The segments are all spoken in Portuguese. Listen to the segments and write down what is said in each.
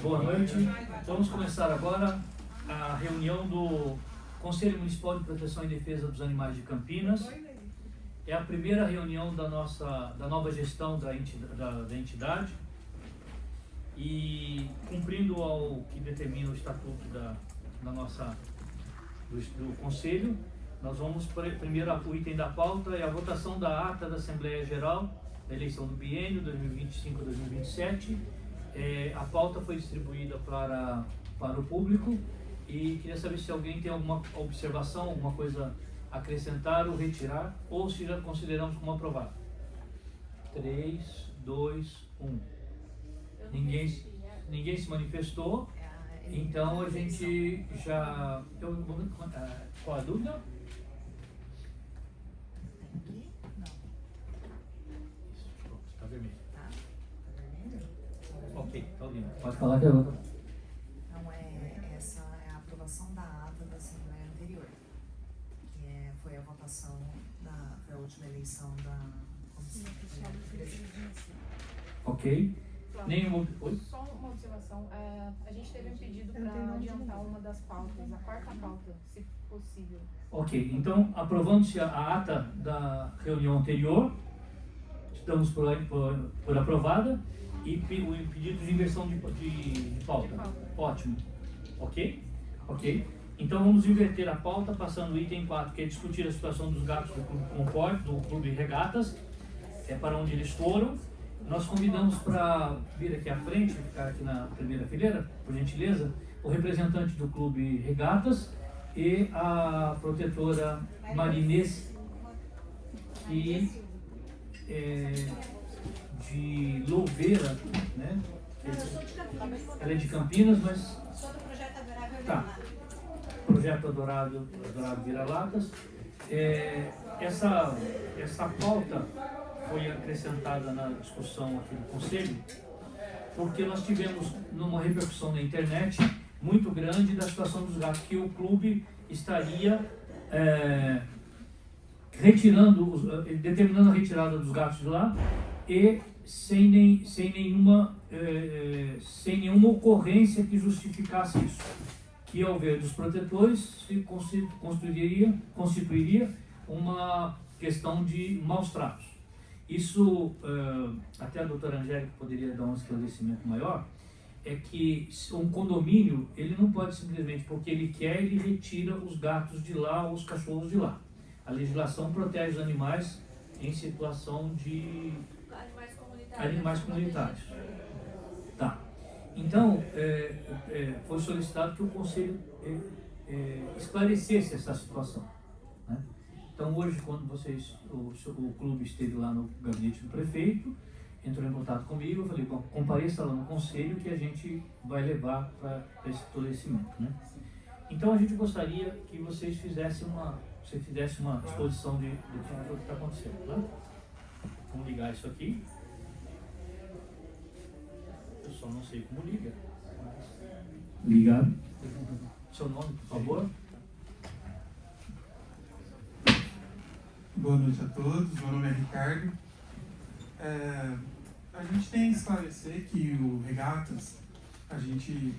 Boa noite. Vamos começar agora a reunião do Conselho Municipal de Proteção e Defesa dos Animais de Campinas. É a primeira reunião da nova gestão da entidade e, cumprindo ao que determina o estatuto do Conselho, nós vamos primeiro o item da pauta é a votação da ata da Assembleia Geral da eleição do biênio 2025-2027. A pauta foi distribuída para o público e queria saber se alguém tem alguma observação, alguma coisa a acrescentar ou retirar, ou se já consideramos como aprovado. 3, 2, 1. Ninguém se manifestou, então a gente já... Qual a dúvida? Está vermelho. Ok, está ouvindo. Pode falar que eu vou. Não, essa é a aprovação da ata da Assembleia anterior, que foi a votação foi a última eleição da comissão. Ok. Nenhuma. Só uma observação. A gente teve um pedido para adiantar uma das pautas, a quarta pauta, se possível. Ok, então aprovando-se a ata da reunião anterior, estamos por aprovada, e o pedido de inversão de pauta. Ótimo. Ok? Ok. Então vamos inverter a pauta, passando o item 4, que é discutir a situação dos gatos do Clube Concorde, do Clube Regatas, para onde eles foram. Nós convidamos para vir aqui à frente, ficar aqui na primeira fileira, por gentileza, o representante do Clube Regatas e a protetora Marinês, que de Louveira, né? Ela é de Campinas, mas... Sou do projeto Adorável Tá. Vira-Latas. Projeto Adorável Vira-Latas. Essa pauta foi acrescentada na discussão aqui do Conselho, porque nós tivemos uma repercussão na internet muito grande da situação dos gatos, que o clube estaria determinando a retirada dos gatos de lá e sem nenhuma ocorrência que justificasse isso, que ao ver dos protetores se constituiria uma questão de maus tratos. Isso, até a doutora Angélica poderia dar um esclarecimento maior, é que um condomínio, ele não pode simplesmente, porque ele quer, ele retira os gatos de lá ou os cachorros de lá. A legislação protege os animais em situação de animais comunitários. Tá. Então, foi solicitado que o Conselho esclarecesse essa situação, né? Então, hoje, quando o clube esteve lá no gabinete do prefeito, entrou em contato comigo, eu falei, bom, compareça lá no Conselho que a gente vai levar para esse esclarecimento, né? Então, a gente gostaria que você fizesse uma exposição do que está acontecendo, tá? Vamos ligar isso aqui. Eu só não sei como liga. Ligado. Seu nome, por favor. Boa noite a todos, meu nome é Ricardo. A gente tem que esclarecer que o Regatas, a gente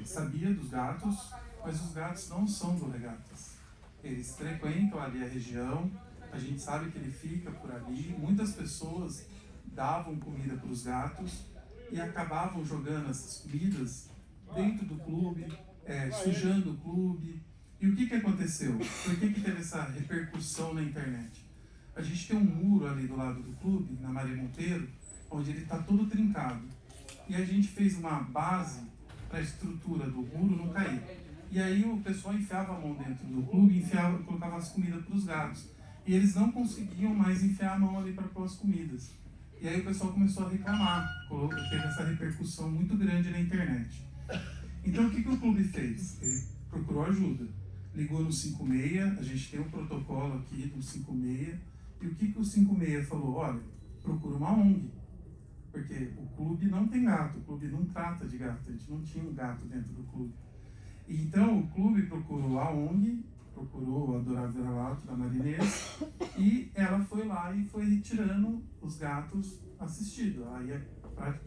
sabia dos gatos, mas os gatos não são do Regatas. Eles frequentam ali a região, a gente sabe que ele fica por ali. Muitas pessoas davam comida para os gatos e acabavam jogando essas comidas dentro do clube, sujando o clube. E o que aconteceu? Por que teve essa repercussão na internet? A gente tem um muro ali do lado do clube, na Maria Monteiro, onde ele está todo trincado. E a gente fez uma base para a estrutura do muro não cair. E aí o pessoal enfiava a mão dentro do clube e colocava as comidas para os gatos. E eles não conseguiam mais enfiar a mão ali para pôr as comidas. E aí o pessoal começou a reclamar, teve essa repercussão muito grande na internet. Então o que o clube fez? Ele procurou ajuda. Ligou no 56, a gente tem um protocolo aqui do 56, e o que o 56 falou? Olha, procura uma ONG, porque o clube não tem gato, o clube não trata de gato, a gente não tinha um gato dentro do clube. E então o clube procurou a ONG, procurou a Adorável Vira-Latas, da Marinês, e ela foi lá e foi retirando os gatos assistidos. Ela ia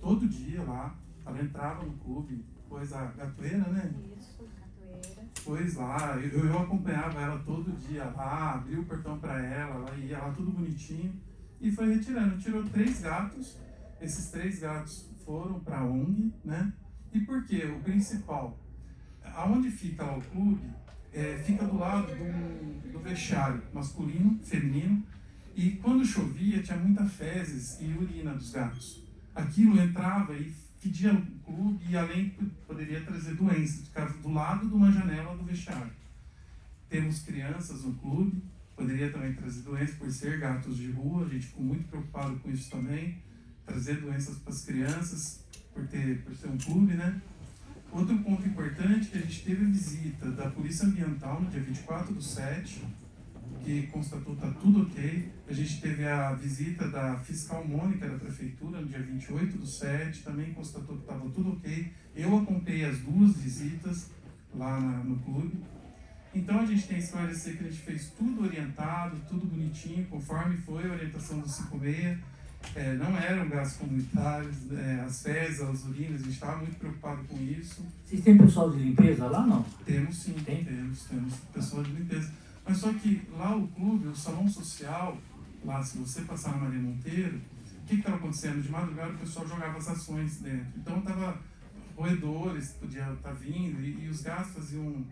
todo dia lá Ela entrava no clube, pôs a gatoeira, né? Isso, capoeira. Pôs lá, eu acompanhava ela todo dia lá, abri o portão para ela, ela ia lá tudo bonitinho e foi retirando. Tirou 3 gatos, esses 3 gatos foram para a ONG, né? E por quê? O principal, aonde fica lá o clube, fica do lado do vestiário masculino, feminino, e quando chovia tinha muita fezes e urina dos gatos. Aquilo entrava e fedia no clube e além poderia trazer doenças, ficava do lado de uma janela do vestiário. Temos crianças no clube, poderia também trazer doenças por ser gatos de rua, a gente ficou muito preocupado com isso também, trazer doenças para as crianças por ser um clube, né? Outro ponto importante é que a gente teve a visita da Polícia Ambiental no dia 24/7, que constatou que está tudo ok. A gente teve a visita da Fiscal Mônica da Prefeitura no dia 28/7, também constatou que estava tudo ok. Eu acompanhei as 2 visitas lá no clube. Então a gente tem que esclarecer que a gente fez tudo orientado, tudo bonitinho, conforme foi a orientação do 56. Não eram gases comunitários, as fezes, as urinas, a gente estava muito preocupado com isso. Vocês têm pessoal de limpeza lá, não? Temos sim, Tem? temos pessoal de limpeza. Mas só que lá o clube, o salão social, lá se você passar na Maria Monteiro, o que estava acontecendo? De madrugada o pessoal jogava as ações dentro. Então estava roedores, podia estar vindo, e os gatos faziam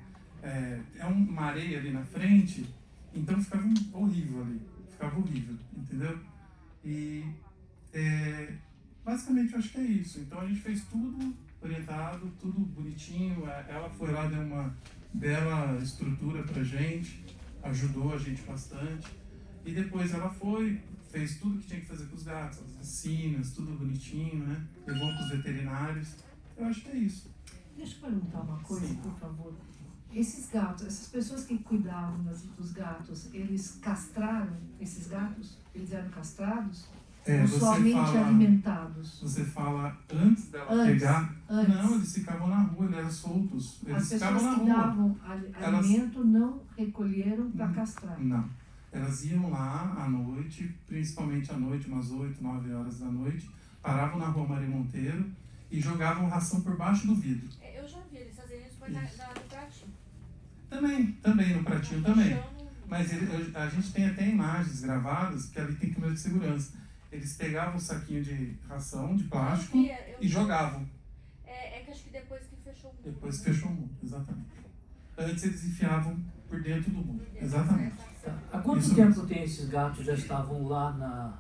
uma areia ali na frente, então ficava horrível ali, entendeu? E basicamente eu acho que é isso. Então a gente fez tudo orientado, tudo bonitinho. Ela foi lá, deu uma bela estrutura pra gente, ajudou a gente bastante. E depois ela fez tudo que tinha que fazer com os gatos, as vacinas, tudo bonitinho, né? Levou pros veterinários. Eu acho que é isso. Deixa eu perguntar uma coisa, Sim. por favor. Esses gatos, essas pessoas que cuidavam dos gatos, eles castraram esses gatos? Eles eram castrados? Ou somente alimentados? Você fala antes dela pegar? Antes. Não, eles ficavam na rua, eles eram soltos. Eles As ficavam pessoas na que rua. davam alimento não recolheram para Não. castrar? Não. Elas iam lá à noite, principalmente à noite, umas 8, 9 horas da noite, paravam na rua Maria Monteiro e jogavam ração por baixo do vidro. Eu já vi eles fazerem isso no pratinho. Também, no pratinho também. Mas a gente tem até imagens gravadas, que ali tem câmera de segurança. Eles pegavam um saquinho de ração, de plástico, e jogavam. É que acho que depois que fechou o mundo. Depois que fechou o mundo, exatamente. Antes eles enfiavam por dentro do mundo, exatamente. Tá. Há quanto Isso tempo mesmo. tem esses gatos já estavam lá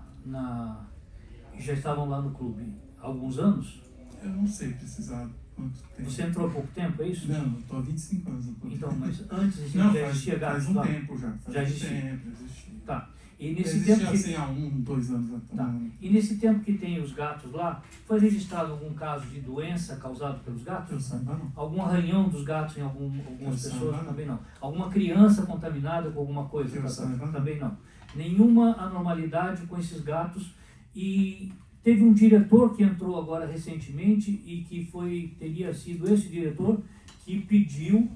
já estavam lá no clube? Alguns anos? Eu não sei precisar quanto tempo. Você entrou há pouco tempo, é isso? Não, eu estou há 25 anos no clube. Então, mas antes Não, já existia gatos faz um lá? tempo já. Já existia? Tempo, existia. Tá. E Já nesse existia tempo que... assim há 1, 2 anos Tá. E nesse tempo que tem os gatos lá, foi registrado algum caso de doença causado pelos Eu gatos? saiba não. Algum arranhão dos gatos em algumas Eu pessoas? saiba, Também não. Alguma criança contaminada com alguma coisa? Eu saiba, não. Também não. Nenhuma anormalidade com esses gatos. E teve um diretor que entrou agora recentemente e que teria sido esse diretor que pediu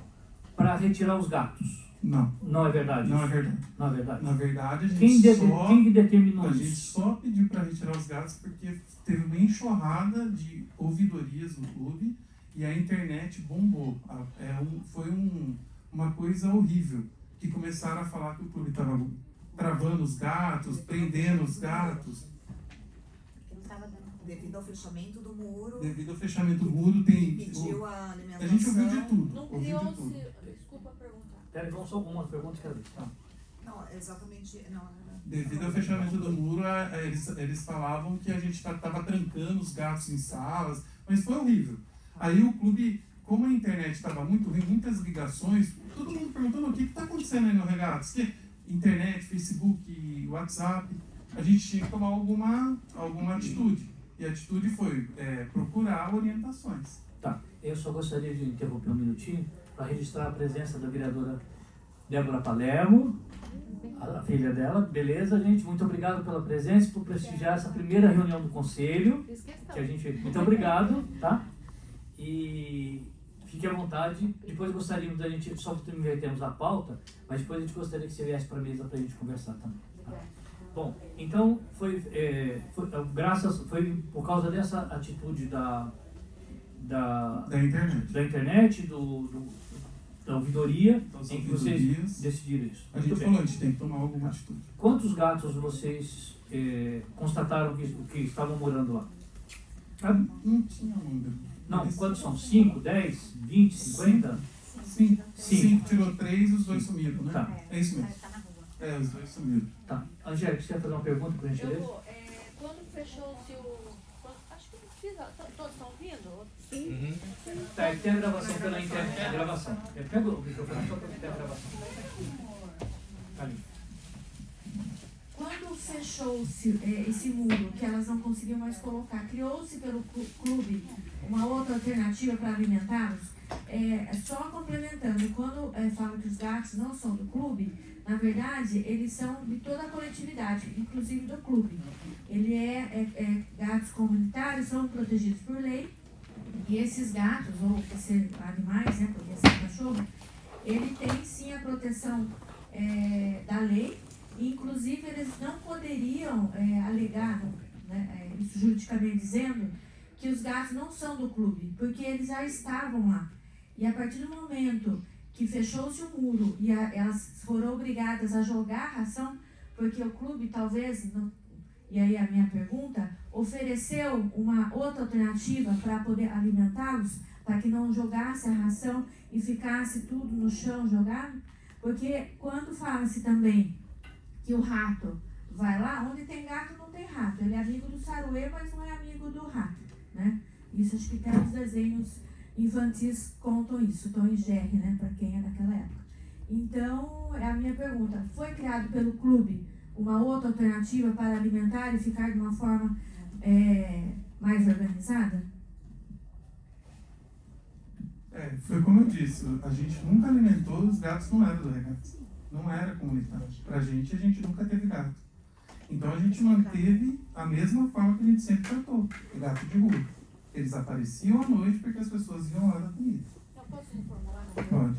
para retirar os gatos. Não, Não é verdade não é isso? verdade. Não é verdade. Na verdade, a gente Quem que determinou A gente isso? só pediu para retirar os gatos porque teve uma enxurrada de ouvidorias no clube e a internet bombou. Foi uma coisa horrível, que começaram a falar que o clube estava travando os gatos, prendendo os gatos. Devido ao fechamento do muro, Devido ao fechamento do muro, tem... impediu a alimentação. A gente ouviu de tudo. Não ouviu de criou-se. tudo. Desculpa perguntar. Peraí, vamos só uma pergunta que eu tá. Não, exatamente. Não, Devido ao fechamento do muro, eles falavam que a gente estava trancando os gatos em salas, mas foi horrível. Aí o clube, como a internet estava muito ruim, muitas ligações, todo mundo perguntando o que está acontecendo aí no Regatas. Que internet, Facebook, WhatsApp, a gente tinha que tomar alguma atitude. E a atitude foi procurar orientações. Tá, eu só gostaria de interromper um minutinho para registrar a presença da vereadora Débora Palermo, a filha dela. Beleza, gente? Muito obrigado pela presença e por prestigiar essa primeira reunião do conselho. Fiz questão. Que a gente... Muito obrigado, tá? E fique à vontade. Depois gostaríamos da gente, só invertemos a pauta, mas depois a gente gostaria que você viesse para a mesa para a gente conversar também. Tá? Bom, então foi por causa dessa atitude da Da internet. da internet, da ouvidoria, Então, são em que vocês ouvidorias. decidiram isso. A Muito gente bem. falou, a gente tem que tomar alguma atitude. Quantos gatos vocês constataram que estavam morando lá? Sabe? Não tinha número. Não, Mas- quantos são? 5, 10, 20, 50? Sim. Sim. 5 tirou 3 e os 2 sumiram, né? Tá. É isso mesmo. Tá na rua. É, os 2 sumiram. Tá. Angélica, você quer fazer uma pergunta por Eu gentileza? vou. Quando fechou-se acho que não precisa. Todos estão ouvindo? Sim. Tá, tem a gravação pela internet. A gravação. Pega o microfone só para ter a gravação. Ali. Quando fechou-se esse muro, que elas não conseguiam mais colocar, criou-se pelo clube uma outra alternativa para alimentá-los? Só complementando, quando fala que os gatos não são do clube, na verdade, eles são de toda a coletividade, inclusive do clube. Gatos comunitários, são protegidos por lei, e esses gatos, ou esses animais, né, porque esse cachorro, ele tem sim a proteção da lei. Inclusive, eles não poderiam alegar, né, isso juridicamente dizendo, que os gatos não são do clube, porque eles já estavam lá. E a partir do momento que fechou-se o muro e elas foram obrigadas a jogar a ração, porque o clube talvez, e aí a minha pergunta, ofereceu uma outra alternativa para poder alimentá-los, para que não jogasse a ração e ficasse tudo no chão jogado? Porque quando fala-se também que o rato vai lá, onde tem gato não tem rato. Ele é amigo do saruê, mas não é amigo do rato, né? Isso acho que até os desenhos infantis contam isso, Tom e Jerry, né? Para quem é daquela época. Então, a minha pergunta, foi criado pelo clube uma outra alternativa para alimentar e ficar de uma forma mais organizada? Foi como eu disse, a gente nunca alimentou, os gatos não eram do regato. Não era comunitário. Pra gente, a gente nunca teve gato. Então a gente manteve a mesma forma que a gente sempre tratou, o gato de rua. Eles apareciam à noite porque as pessoas iam lá dar comida. Eu posso reformular? Pode.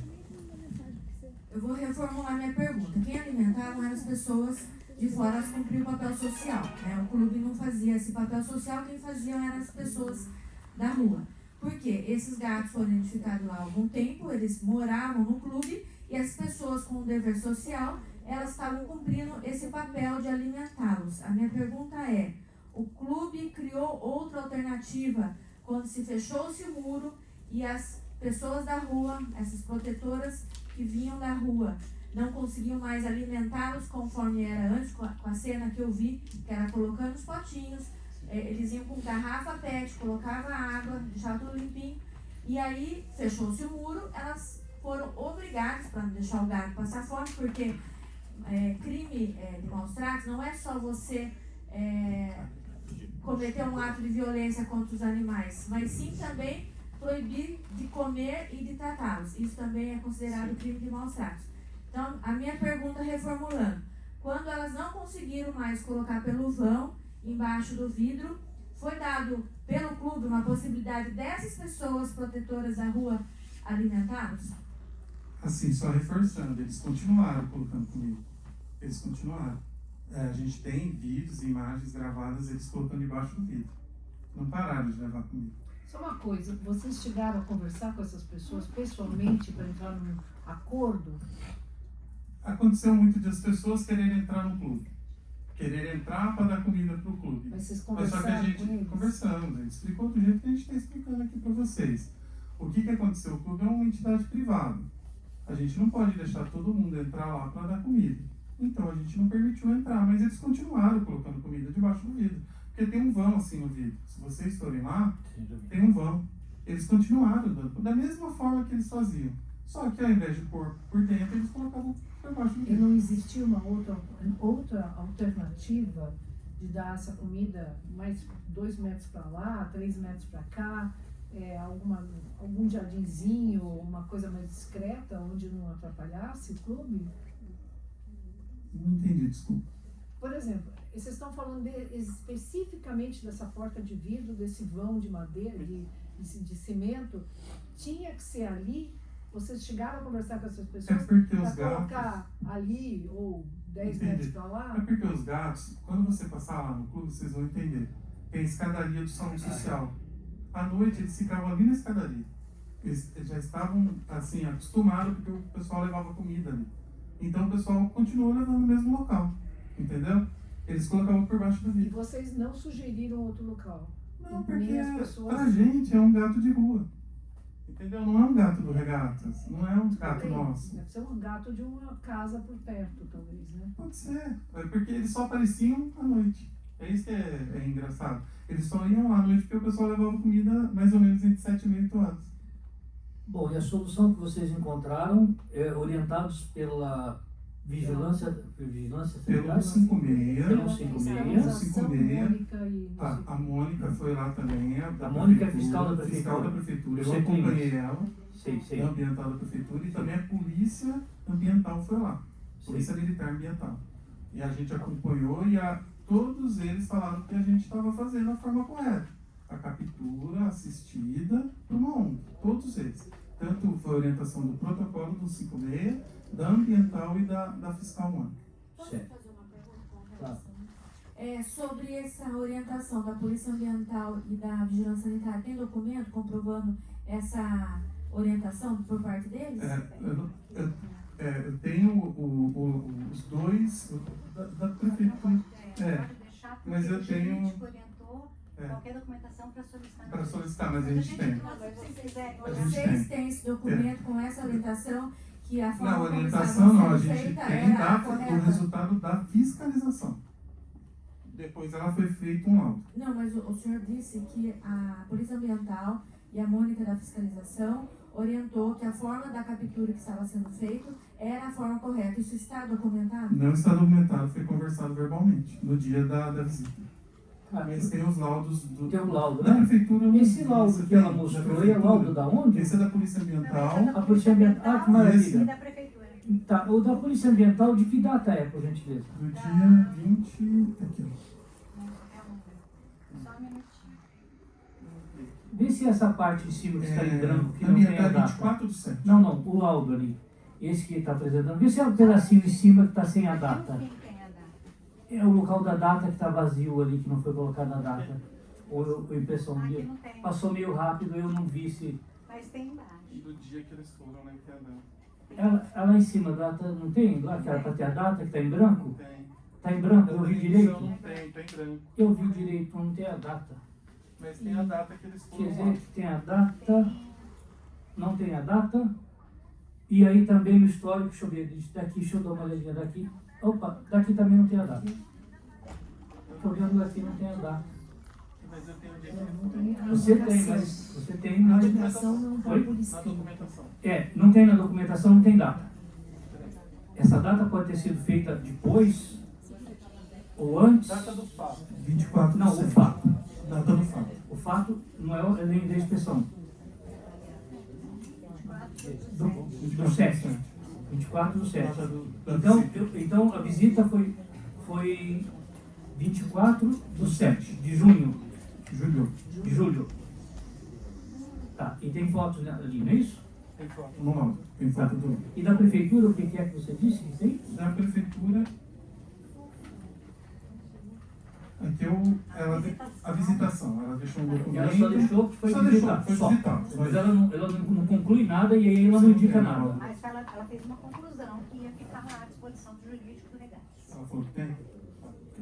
Eu vou reformular minha pergunta. Quem alimentavam eram as pessoas de fora, elas cumpriam o papel social, né? O clube não fazia esse papel social, quem faziam eram as pessoas da rua. Por quê? Esses gatos foram identificados lá há algum tempo, eles moravam no clube e as pessoas com o dever social, elas estavam cumprindo esse papel de alimentá-los. A minha pergunta é, o clube criou outra alternativa quando se fechou-se o muro e as pessoas da rua, essas protetoras que vinham da rua, não conseguiam mais alimentá-los conforme era antes, com a cena que eu vi, que era colocando os potinhos, eles iam com garrafa PET, colocava água, deixava tudo limpinho, e aí fechou-se o muro, elas foram obrigadas, para não deixar o gato passar fome, porque crime de maus tratos não é só você cometer um ato de violência contra os animais, mas sim também proibir de comer e de tratá-los. Isso também é considerado crime de maus tratos. Então, a minha pergunta reformulando, quando elas não conseguiram mais colocar pelo vão, embaixo do vidro, foi dado pelo clube uma possibilidade dessas pessoas protetoras da rua alimentá-los? Assim, só reforçando, eles continuaram colocando comida. Eles continuaram. A gente tem vídeos, imagens gravadas, eles colocando embaixo do vidro. Não pararam de levar comida. Só uma coisa, vocês chegaram a conversar com essas pessoas pessoalmente para entrar num acordo? Aconteceu muito de as pessoas quererem entrar no clube. Querer entrar para dar comida para o clube. Mas vocês Mas só que a conversaram gente com eles? conversamos, a gente explicou do jeito que a gente está explicando aqui para vocês. O que aconteceu? O clube é uma entidade privada. A gente não pode deixar todo mundo entrar lá para dar comida. Então a gente não permitiu entrar, mas eles continuaram colocando comida debaixo do vidro. Porque tem um vão assim no vidro. Se vocês forem lá, tem um vão. Eles continuaram dando, da mesma forma que eles faziam. Só que ao invés de pôr por dentro, eles colocavam por baixo do E vidro. não existia uma outra alternativa de dar essa comida mais 2 metros para lá, 3 metros para cá, algum jardinzinho, uma coisa mais discreta, onde não atrapalhasse o clube? Não entendi, desculpa. Por exemplo, vocês estão falando especificamente dessa porta de vidro, desse vão de madeira, de cimento, tinha que ser ali? Vocês chegaram a conversar com essas pessoas porque para os colocar gatos... ali ou 10 Entendi. metros para lá? É porque os gatos, quando você passar lá no clube, vocês vão entender. Tem a escadaria do salão social. à noite eles ficavam ali na escadaria. Eles já estavam, assim, acostumados porque o pessoal levava comida ali. Então o pessoal continuou levando no mesmo local, entendeu? Eles colocavam por baixo da E vida. vocês não sugeriram outro local? Não, Nem porque as pessoas- pra gente é um gato de rua. Entendeu? Não é um gato do Regatas, não é um gato Também, nosso. deve ser um gato de uma casa por perto, talvez, né? Pode ser, é porque eles só apareciam à noite. É isso que é engraçado. Eles só iam lá à noite porque o pessoal levava comida mais ou menos entre 7 e 8 horas. Bom, e a solução que vocês encontraram, orientados pela vigilância Pelo sanitária? 56, Pelo 56. Fiscalização, 56. Mônica e não sei a Mônica foi lá também. A Mônica é prefeitura, fiscal da prefeitura. Fiscal da prefeitura. Eu Você acompanhei ela, Sei. ambiental da prefeitura, e também a polícia ambiental foi lá. Polícia Militar Ambiental. E a gente acompanhou e todos eles falaram que a gente estava fazendo a forma correta. A captura assistida por uma ONG. Todos eles. Tanto foi a orientação do protocolo do 56, da ambiental e da fiscal Mônica. Posso Certo. fazer uma pergunta com Claro. relação? Sobre essa orientação da Polícia Ambiental e da Vigilância Sanitária, tem documento comprovando essa orientação por parte deles? Eu tenho os dois da prefeitura. Pode deixar, porque mas eu o tenho- jurídico orientou É. qualquer documentação para solicitar. Para solicitar, mas a gente tem. Se vocês quiserem A olhar, gente Vocês têm esse documento com essa orientação que a forma Não, como orientação estava não, a sendo gente feita tem era a o correta? resultado da fiscalização. Depois ela foi feito um laudo. Não, mas o senhor disse que a Polícia Ambiental e a Mônica da Fiscalização orientou que a forma da captura que estava sendo feita era a forma correta. Isso está documentado? Não está documentado, foi conversado verbalmente no dia da visita. Ah, Mas tem os laudos Tem um laudo, da né? prefeitura. Esse laudo Esse que ela tem, da mostrou é prefeitura. laudo da onde? Esse é da Polícia Ambiental. A Polícia Ambiental. Ah, que maravilha. e da prefeitura. Tá, o da Polícia Ambiental, de que data é, por gentileza? Do dia 20. Aqui, Só um minutinho. Vê se essa parte em cima que está em branco, que ó. não tem a Ambiental data. 24/7. Não, o laudo ali. Esse que está apresentando. Vê se é um pedacinho em cima que está sem a Aqui data. no fim tem a data. É o local da data que está vazio ali, que não foi colocada a data. Ou impressão Aqui minha. não tem, Passou meio rápido, eu não vi se. mas tem embaixo. Do dia que eles foram na entidade. Ela em cima, a data não tem? Lá que era para ter a data, que está em branco? Tem. Está em branco, eu vi Não direito? tem, tá em branco. Eu vi direito, não tem a data. Mas tem a data que eles Quer foram dizer lá. que tem a data, não tem a data. E aí também no histórico, deixa eu ver, daqui, deixa eu dar uma olhadinha daqui. Opa, daqui também não tem a data. Estou vendo daqui, não tem a data. Mas eu tenho o dia É, que não eles tem foram. a Você tem, numeração. mas você tem, A mas... numeração não está Oi? por Na escrito. documentação. Não tem na documentação, não tem data. Essa data pode ter sido feita depois ou antes. Data do fato. 24 Não, o fato. Data do fato. O fato não é nem da inspeção. Do 7. 24 do 7. Data da Então, visita. então a visita foi 24 do 7, de junho, Julho. de julho. Tá, e tem fotos ali, não é isso? Tem foto no laudo. Tem foto do. E da prefeitura, o que é que você disse? Isso aí? Da prefeitura. Aqui a visitação. Ela deixou um documento. Ela só deixou que foi Só visitar. deixou, foi só. visitar. Mas ela não conclui nada e aí ela não indica nada. Mas ela fez uma conclusão que ia ficar lá à disposição do jurídico do Regatas. Ela falou que tem?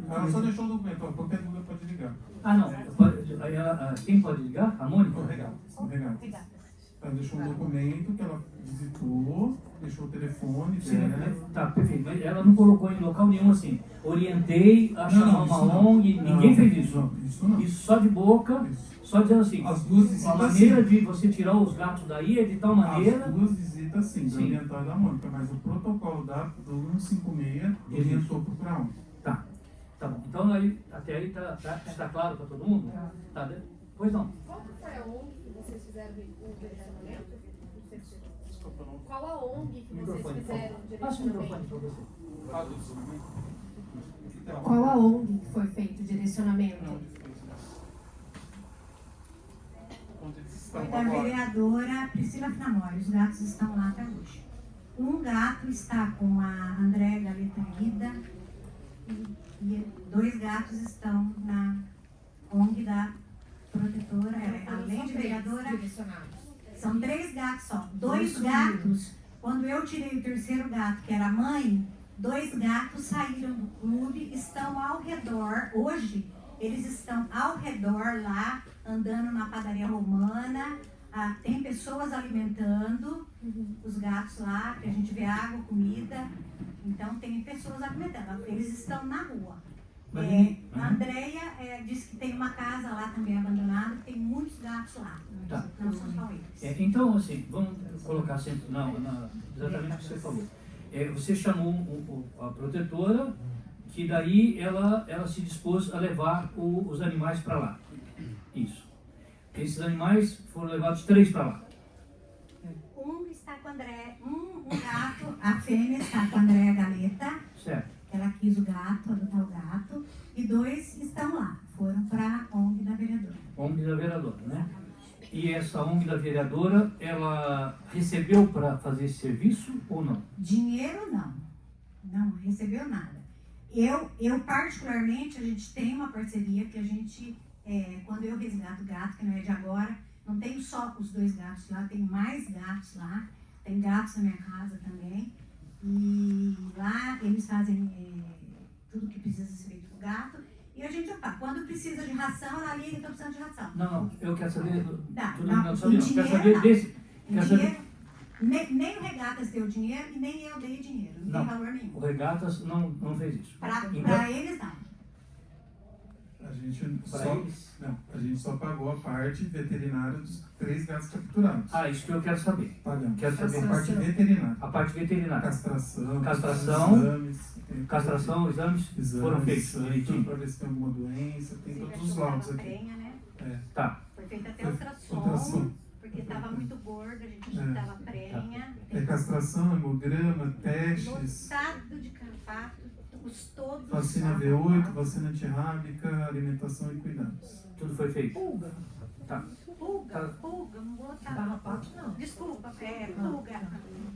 Ela só deixou um documento. Ó, qualquer dúvida pode ligar. Ah, não. Quem pode ligar? A Mônica? O Regatas. O Regatas. Regatas. Ela deixou um documento que ela visitou, deixou o telefone Sim, dela. tá, perfeito. Mas ela não colocou em local nenhum assim. Orientei a chamar uma isso não. ONG, ninguém Não, fez isso. Não, isso não. Isso só de boca, Isso. só dizendo assim. As duas A visitas maneira sim. de você tirar os gatos daí é de tal maneira. As duas visitas sim, da Sim. ambiental e da Mônica, mas o protocolo do 156 orientou para o CRAUN. Tá bom. Então aí, até aí está claro para todo mundo? Tá. Pois não. Qual que foi a ONG que vocês fizeram o direcionamento? Desculpa, não. Qual a ONG que vocês Microfone, por fizeram favor. o Passa o microfone direcionamento? para você. Então, Qual a ONG que foi feito o direcionamento? não, desculpa. Onde eles estão Foi da agora? vereadora Priscila Framori. Os gatos estão lá até hoje. Um gato está com a André Galeta Guida e 2 gatos estão na ONG da protetora, além de vereadora, direcionados. são 3 gatos só. 2 sumiram. gatos, quando eu tirei o terceiro gato, que era a mãe, 2 gatos saíram do clube, estão ao redor, hoje, eles estão ao redor lá, andando na padaria romana, tem pessoas alimentando os gatos lá, que a gente vê água, comida, então tem pessoas alimentando, eles estão na rua. A Andréia disse que tem uma casa lá também abandonada, tem muitos gatos lá, Tá. não são só eles. Então, assim, vamos colocar sempre exatamente o que você falou. Você chamou a protetora, que daí ela se dispôs a levar os animais para lá. Isso. Esses animais foram levados 3 para lá. Um está com a André, um gato, a fêmea está com a Andréa Galeta, Certo. ela quis o gato, adotar o gato, e 2 estão lá, foram para a ONG da vereadora. ONG da vereadora, né? E essa ONG da vereadora, ela recebeu para fazer esse serviço ou não? Dinheiro não recebeu nada. Eu particularmente, a gente tem uma parceria que a gente, quando eu resgato gato, que não é de agora, não tenho só os 2 gatos lá, tem mais gatos lá, tem gatos na minha casa também, e lá eles fazem tudo que precisa ser feito com o gato, e a gente, quando precisa de ração, ela liga, estou precisando de ração. Não, eu quero saber. Quero saber desse. Nem o Regatas deu dinheiro e nem eu dei dinheiro, não tem valor nenhum. O Regatas não fez isso. Para eles não. A gente só pagou a parte veterinária dos 3 gatos capturados. Isso que eu quero saber. Pagamos. Quero saber a parte veterinária. A parte veterinária. Castração, exames foram feitos direitinho. Para ver se tem alguma doença, tem todos os laudos aqui. Prenha, né? Tá. Foi feita até ultrassom, porque estava muito gordo, a gente dava prenha. Castração, hemograma, testes. Lotado de carrapato, os todos. Vacina V8, vacina antirrábica, alimentação e cuidados. Tudo foi feito. Pulga. Tá. Pulga, não vou botar. Carrapato não. Desculpa,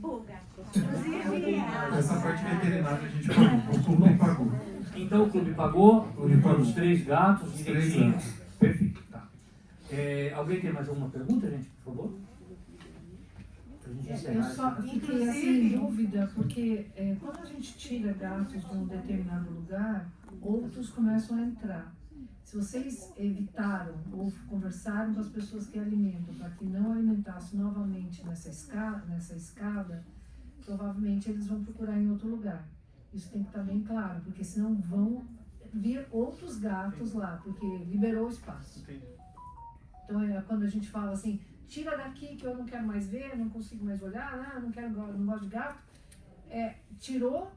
pulga. Inclusive, Essa parte veterinária a gente pagou, o clube pagou. Então o clube pagou, os 3 gatos, Os 3 direitinho. gatos. Perfeito, tá. Alguém tem mais alguma pergunta, gente, por favor? Pra gente encerrar Eu só essa- fiquei assim em dúvida, porque quando a gente tira gatos de um determinado lugar, outros começam a entrar. Se vocês evitaram ou conversaram com as pessoas que alimentam para que não alimentasse novamente nessa escada, provavelmente eles vão procurar em outro lugar. Isso tem que estar bem claro, porque senão vão vir outros gatos lá, porque liberou o espaço. Então quando a gente fala assim, tira daqui que eu não quero mais ver, não consigo mais olhar, não gosto de gato, tirou,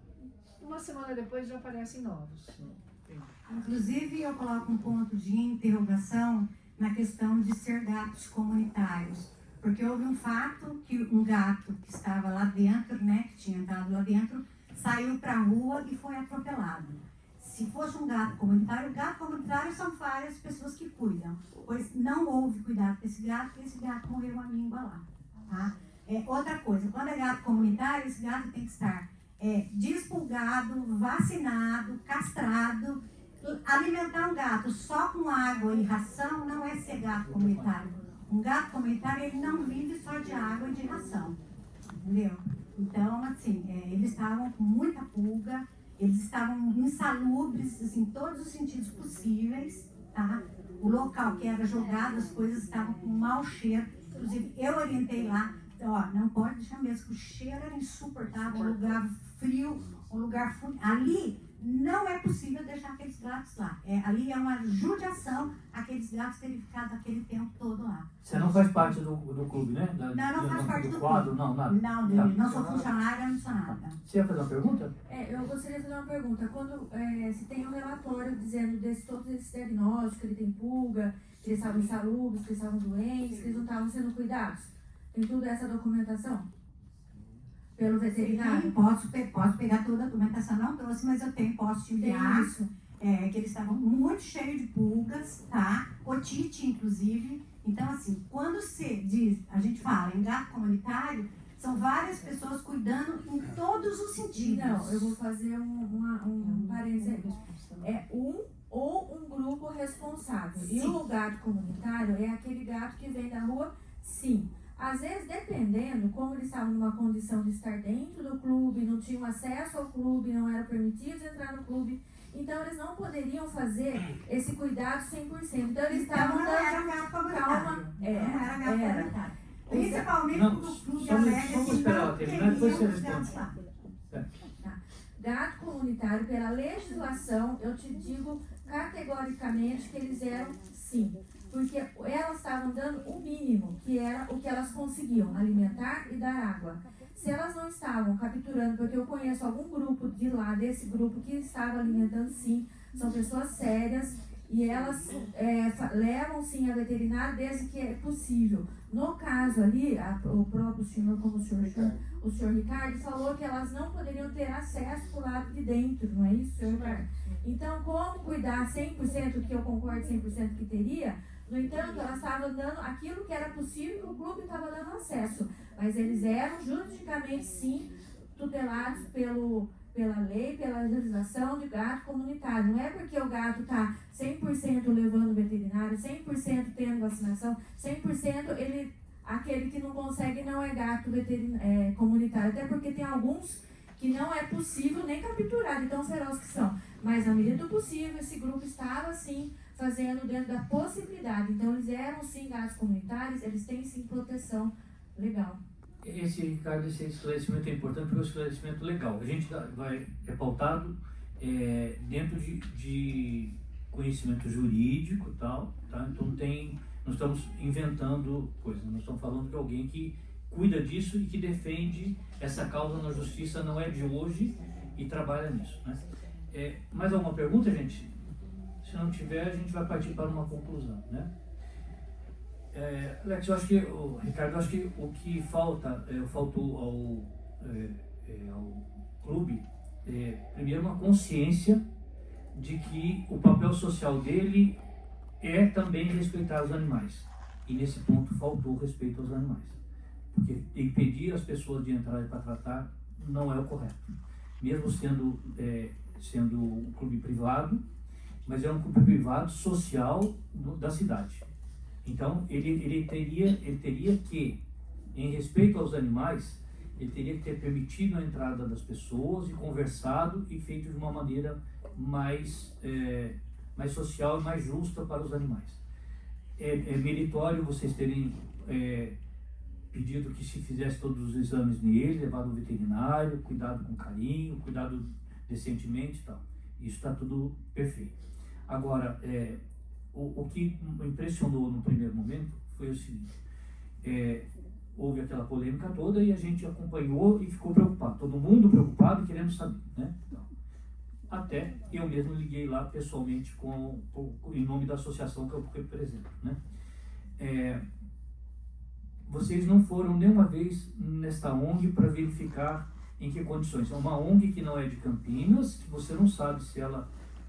uma semana depois já aparecem novos. inclusive, eu coloco um ponto de interrogação na questão de ser gatos comunitários. Porque houve um fato que um gato que estava lá dentro, né, que tinha entrado lá dentro, saiu para a rua e foi atropelado. Se fosse um gato comunitário são várias pessoas que cuidam, pois não houve cuidado com esse gato morreu uma míngua lá. Tá? Outra coisa, quando é gato comunitário, esse gato tem que estar despulgado, vacinado, castrado. Alimentar um gato só com água e ração não é ser gato comunitário. Um gato comunitário, ele não vive só de água e de ração, entendeu? Então, assim, eles estavam com muita pulga, eles estavam insalubres, assim, em todos os sentidos possíveis, tá? O local que era jogado, as coisas estavam com mau cheiro. Inclusive, eu orientei lá, não pode deixar mesmo, que o cheiro era insuportável, um lugar frio, um lugar frio. Ali não é possível deixar aqueles gatos lá. Ali é uma judiação aqueles gatos terem ficado aquele tempo todo lá. Você não faz parte do clube, né? Não faço parte do quadro, clube. não, nada. Não sou funcionária, não sou nada. Você ia fazer uma pergunta? Eu gostaria de fazer uma pergunta. Quando se tem um relatório dizendo todos esses diagnósticos, que ele tem pulga, que eles estavam insalubres, que eles estavam doentes, que eles não estavam sendo cuidados, tem toda essa documentação? Pelo veterinário? Sim, posso pegar toda a documentação, não trouxe, mas posso te enviar. Isso. Que eles estavam muito cheios de pulgas, tá? Otite, inclusive. Então, assim, quando se diz, a gente fala em gato comunitário, são várias pessoas cuidando em todos os sentidos. Não, eu vou fazer um parênteses aí. Um ou um grupo responsável. Tiago, e o gato comunitário é aquele gato que vem da rua, sim. Às vezes, dependendo, como eles estavam numa condição de estar dentro do clube, não tinham acesso ao clube, não eram permitidos entrar no clube, então eles não poderiam fazer esse cuidado 100%. Então eles estavam Então, não era gato comunitário. calma. Não era gato comunitário. Principalmente Não, no clube só alegre, vamos que esperar ela não terminar, depois você teriam os gatos responde. lá. Gato comunitário, pela legislação, eu te digo categoricamente que eles eram sim. Porque elas estavam dando o mínimo, que era o que elas conseguiam, alimentar e dar água. Se elas não estavam capturando, porque eu conheço algum grupo de lá, desse grupo, que estava alimentando sim, são pessoas sérias, e elas levam sim a veterinária desde que é possível. No caso ali, o próprio senhor, como o senhor Ricardo, falou que elas não poderiam ter acesso para o lado de dentro, não é isso, senhor Ricardo? Então, como cuidar 100%, que eu concordo 100% que teria, no entanto, elas estavam dando aquilo que era possível que o clube estava dando acesso. Mas eles eram juridicamente, sim, tutelados pela lei, pela legislação de gato comunitário. Não é porque o gato está 100% levando veterinário, 100% tendo vacinação, 100% aquele que não consegue não é gato comunitário. Até porque tem alguns que não é possível nem capturar, de tão ferozes que são. Mas, na medida do possível, esse grupo estava, sim, fazendo dentro da possibilidade. Então, eles eram, sim, gatos comunitários, eles têm, sim, proteção legal. Ricardo, esse esclarecimento é importante porque é um esclarecimento legal. A gente é pautado dentro de conhecimento jurídico e tal, tá? Então não estamos inventando coisas, nós estamos falando de alguém que cuida disso e que defende essa causa na justiça, não é de hoje, e trabalha nisso, né? Mais alguma pergunta, gente? Se não tiver, a gente vai partir para uma conclusão, né? Alex, Ricardo, eu acho que o que faltou ao clube primeiro, uma consciência de que o papel social dele é também respeitar os animais. E nesse ponto faltou respeito aos animais. Porque impedir as pessoas de entrarem para tratar não é o correto. Mesmo sendo um clube privado, mas é um clube privado social da cidade. Então, ele teria que, em respeito aos animais, ele teria que ter permitido a entrada das pessoas e conversado e feito de uma maneira mais social e mais justa para os animais. É meritório vocês terem pedido que se fizesse todos os exames nele, levado ao veterinário, cuidado com carinho, cuidado decentemente e tal. Isso está tudo perfeito. Agora, o que me impressionou no primeiro momento foi o seguinte: houve aquela polêmica toda e a gente acompanhou e ficou preocupado, todo mundo preocupado e querendo saber, né? Então, até eu mesmo liguei lá pessoalmente em nome da associação que eu represento, né? Vocês não foram nenhuma vez nesta ONG para verificar em que condições. É uma ONG que não é de Campinas, que você não sabe se ela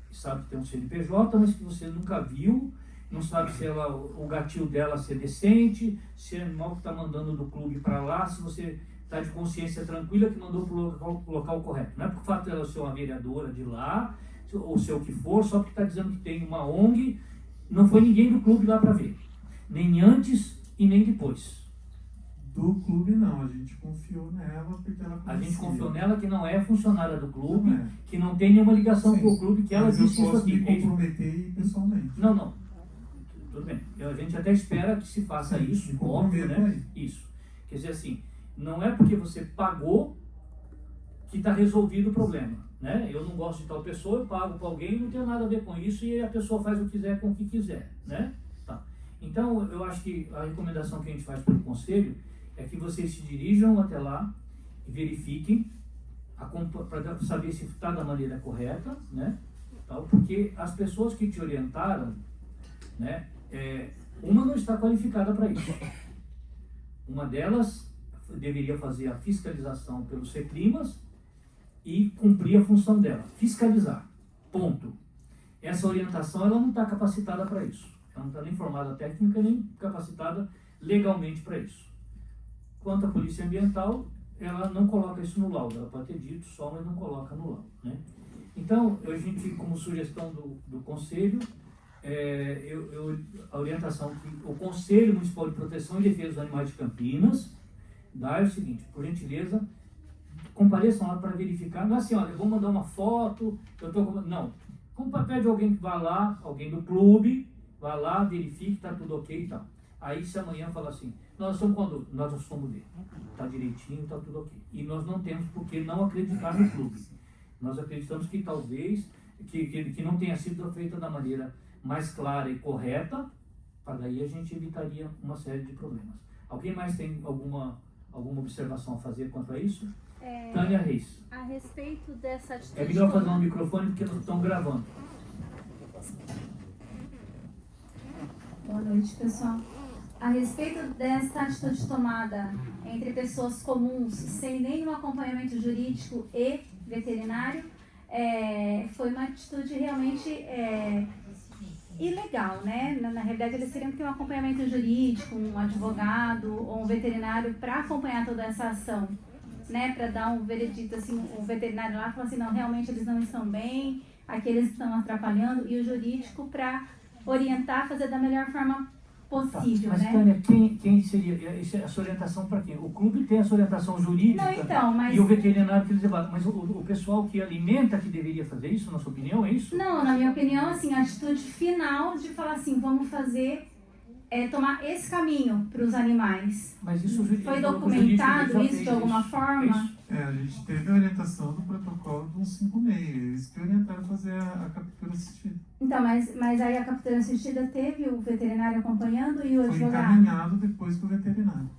sabe que tem um CNPJ, mas que você nunca viu, não sabe se o gatilho dela é decente, se é animal que está mandando do clube para lá, se você está de consciência tranquila que mandou para o local correto. Não é por fato dela ser uma vereadora de lá, ou ser o que for, só porque está dizendo que tem uma ONG, não foi ninguém do clube lá para ver. Nem antes e nem depois. Do clube não, a gente confiou nela porque ela conhecia. A gente confiou nela que não é funcionária do clube, que não tem nenhuma ligação com o clube, que ela disse isso aqui. Eu posso me comprometer pessoalmente. Não. Tudo bem. A gente até espera que se faça isso, óbvio, né? Isso. Quer dizer assim, não é porque você pagou que está resolvido o problema, né? Eu não gosto de tal pessoa, eu pago para alguém, não tem nada a ver com isso e a pessoa faz o que quiser com o que quiser, né? Tá. Então, eu acho que a recomendação que a gente faz para o conselho é que vocês se dirijam até lá e verifiquem para saber se está da maneira correta, né? Tal, porque as pessoas que te orientaram, né? Uma não está qualificada para isso. Uma delas deveria fazer a fiscalização pelos CECLIMAS e cumprir a função dela, fiscalizar, ponto. Essa orientação ela não está capacitada para isso. Ela não está nem formada técnica, nem capacitada legalmente para isso. Quanto à polícia ambiental, ela não coloca isso no laudo, ela pode ter dito só, mas não coloca no laudo, né? Então, a gente, como sugestão do conselho, a orientação que o Conselho Municipal de Proteção e Defesa dos Animais de Campinas dá é o seguinte: por gentileza, compareçam lá para verificar. Não é assim, olha, eu vou mandar uma foto, não. Pede alguém que vá lá, alguém do clube, vá lá, verifique, está tudo ok e tal. Aí se amanhã fala assim, nós somos ver, está direitinho, está tudo ok. E nós não temos por que não acreditar no clube. Nós acreditamos que talvez, que não tenha sido feita da maneira mais clara e correta, para daí a gente evitaria uma série de problemas. Alguém mais tem alguma observação a fazer quanto a isso? Tânia Reis. A respeito dessa atitude... É melhor fazer um microfone porque nós estamos gravando. Boa noite, pessoal. A respeito dessa atitude tomada entre pessoas comuns, sem nenhum acompanhamento jurídico e veterinário, foi uma atitude realmente ilegal, né? Na realidade, eles teriam que ter um acompanhamento jurídico, um advogado ou um veterinário para acompanhar toda essa ação, né? Para dar um veredito, assim, o veterinário lá fala assim, não, realmente eles não estão bem, aqui eles estão atrapalhando, e o jurídico para orientar, fazer da melhor forma possível, mas, né? Tânia, quem seria essa orientação para quem? O clube tem essa orientação jurídica, não, então, mas... e o veterinário que eles levaram, mas o pessoal que alimenta que deveria fazer isso, na sua opinião, é isso? Não, na minha opinião, assim, a atitude final de falar assim, vamos fazer, tomar esse caminho para os animais. Mas isso foi documentado isso de alguma forma? A gente teve a orientação do protocolo do 156, eles que orientaram a fazer a captura assistida. Então, mas aí a captura assistida teve o veterinário acompanhando e o Foi advogado? encaminhado depois para o veterinário.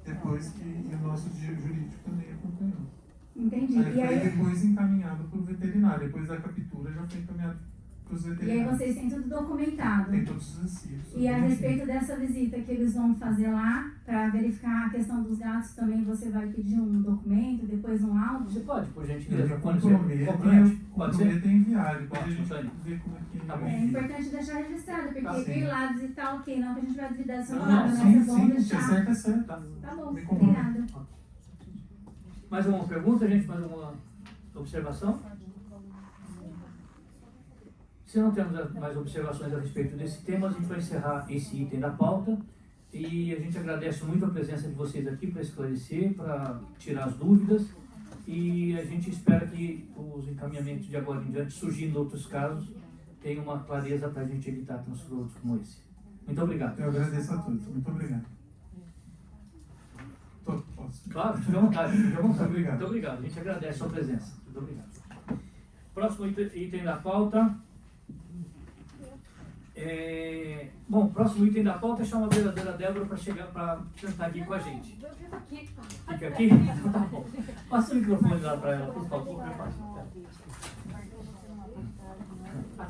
Depois que o nosso jurídico também acompanhou. Entendi. Aí foi depois encaminhado para o veterinário. Depois da captura já foi encaminhado para os veterinários. E aí vocês têm tudo documentado? Tem todos os recibos. E a respeito dessa visita que eles vão fazer lá, para verificar a questão dos gatos, também você vai pedir um documento, depois um áudio? Você pode, por gentileza. Compromete em enviar. Depois a gente vê como é que... Tá bom. É importante deixar registrado, porque ir lá visitar, ok, não que a gente vai duvidar dessa palavra, mas é bom sim, deixar. certo é certo. Tá bom, Me obrigada. Mais alguma pergunta, gente? Mais alguma observação? Se não temos mais observações a respeito desse tema, a gente vai encerrar esse item da pauta e a gente agradece muito a presença de vocês aqui para esclarecer, para tirar as dúvidas, e a gente espera que os encaminhamentos de agora em diante, surgindo outros casos, tenham uma clareza para a gente evitar transtornos como esse. Muito obrigado. Eu agradeço a todos. Muito obrigado. Posso? Claro, fique à vontade. Fique à vontade. Obrigado. Muito obrigado. A gente agradece a sua presença. Muito obrigado. Próximo item da pauta. Bom, próximo item da pauta é chamar a vereadora Débora para sentar aqui com a gente. Fica aqui? Então tá bom. Passa o microfone lá para ela, por favor.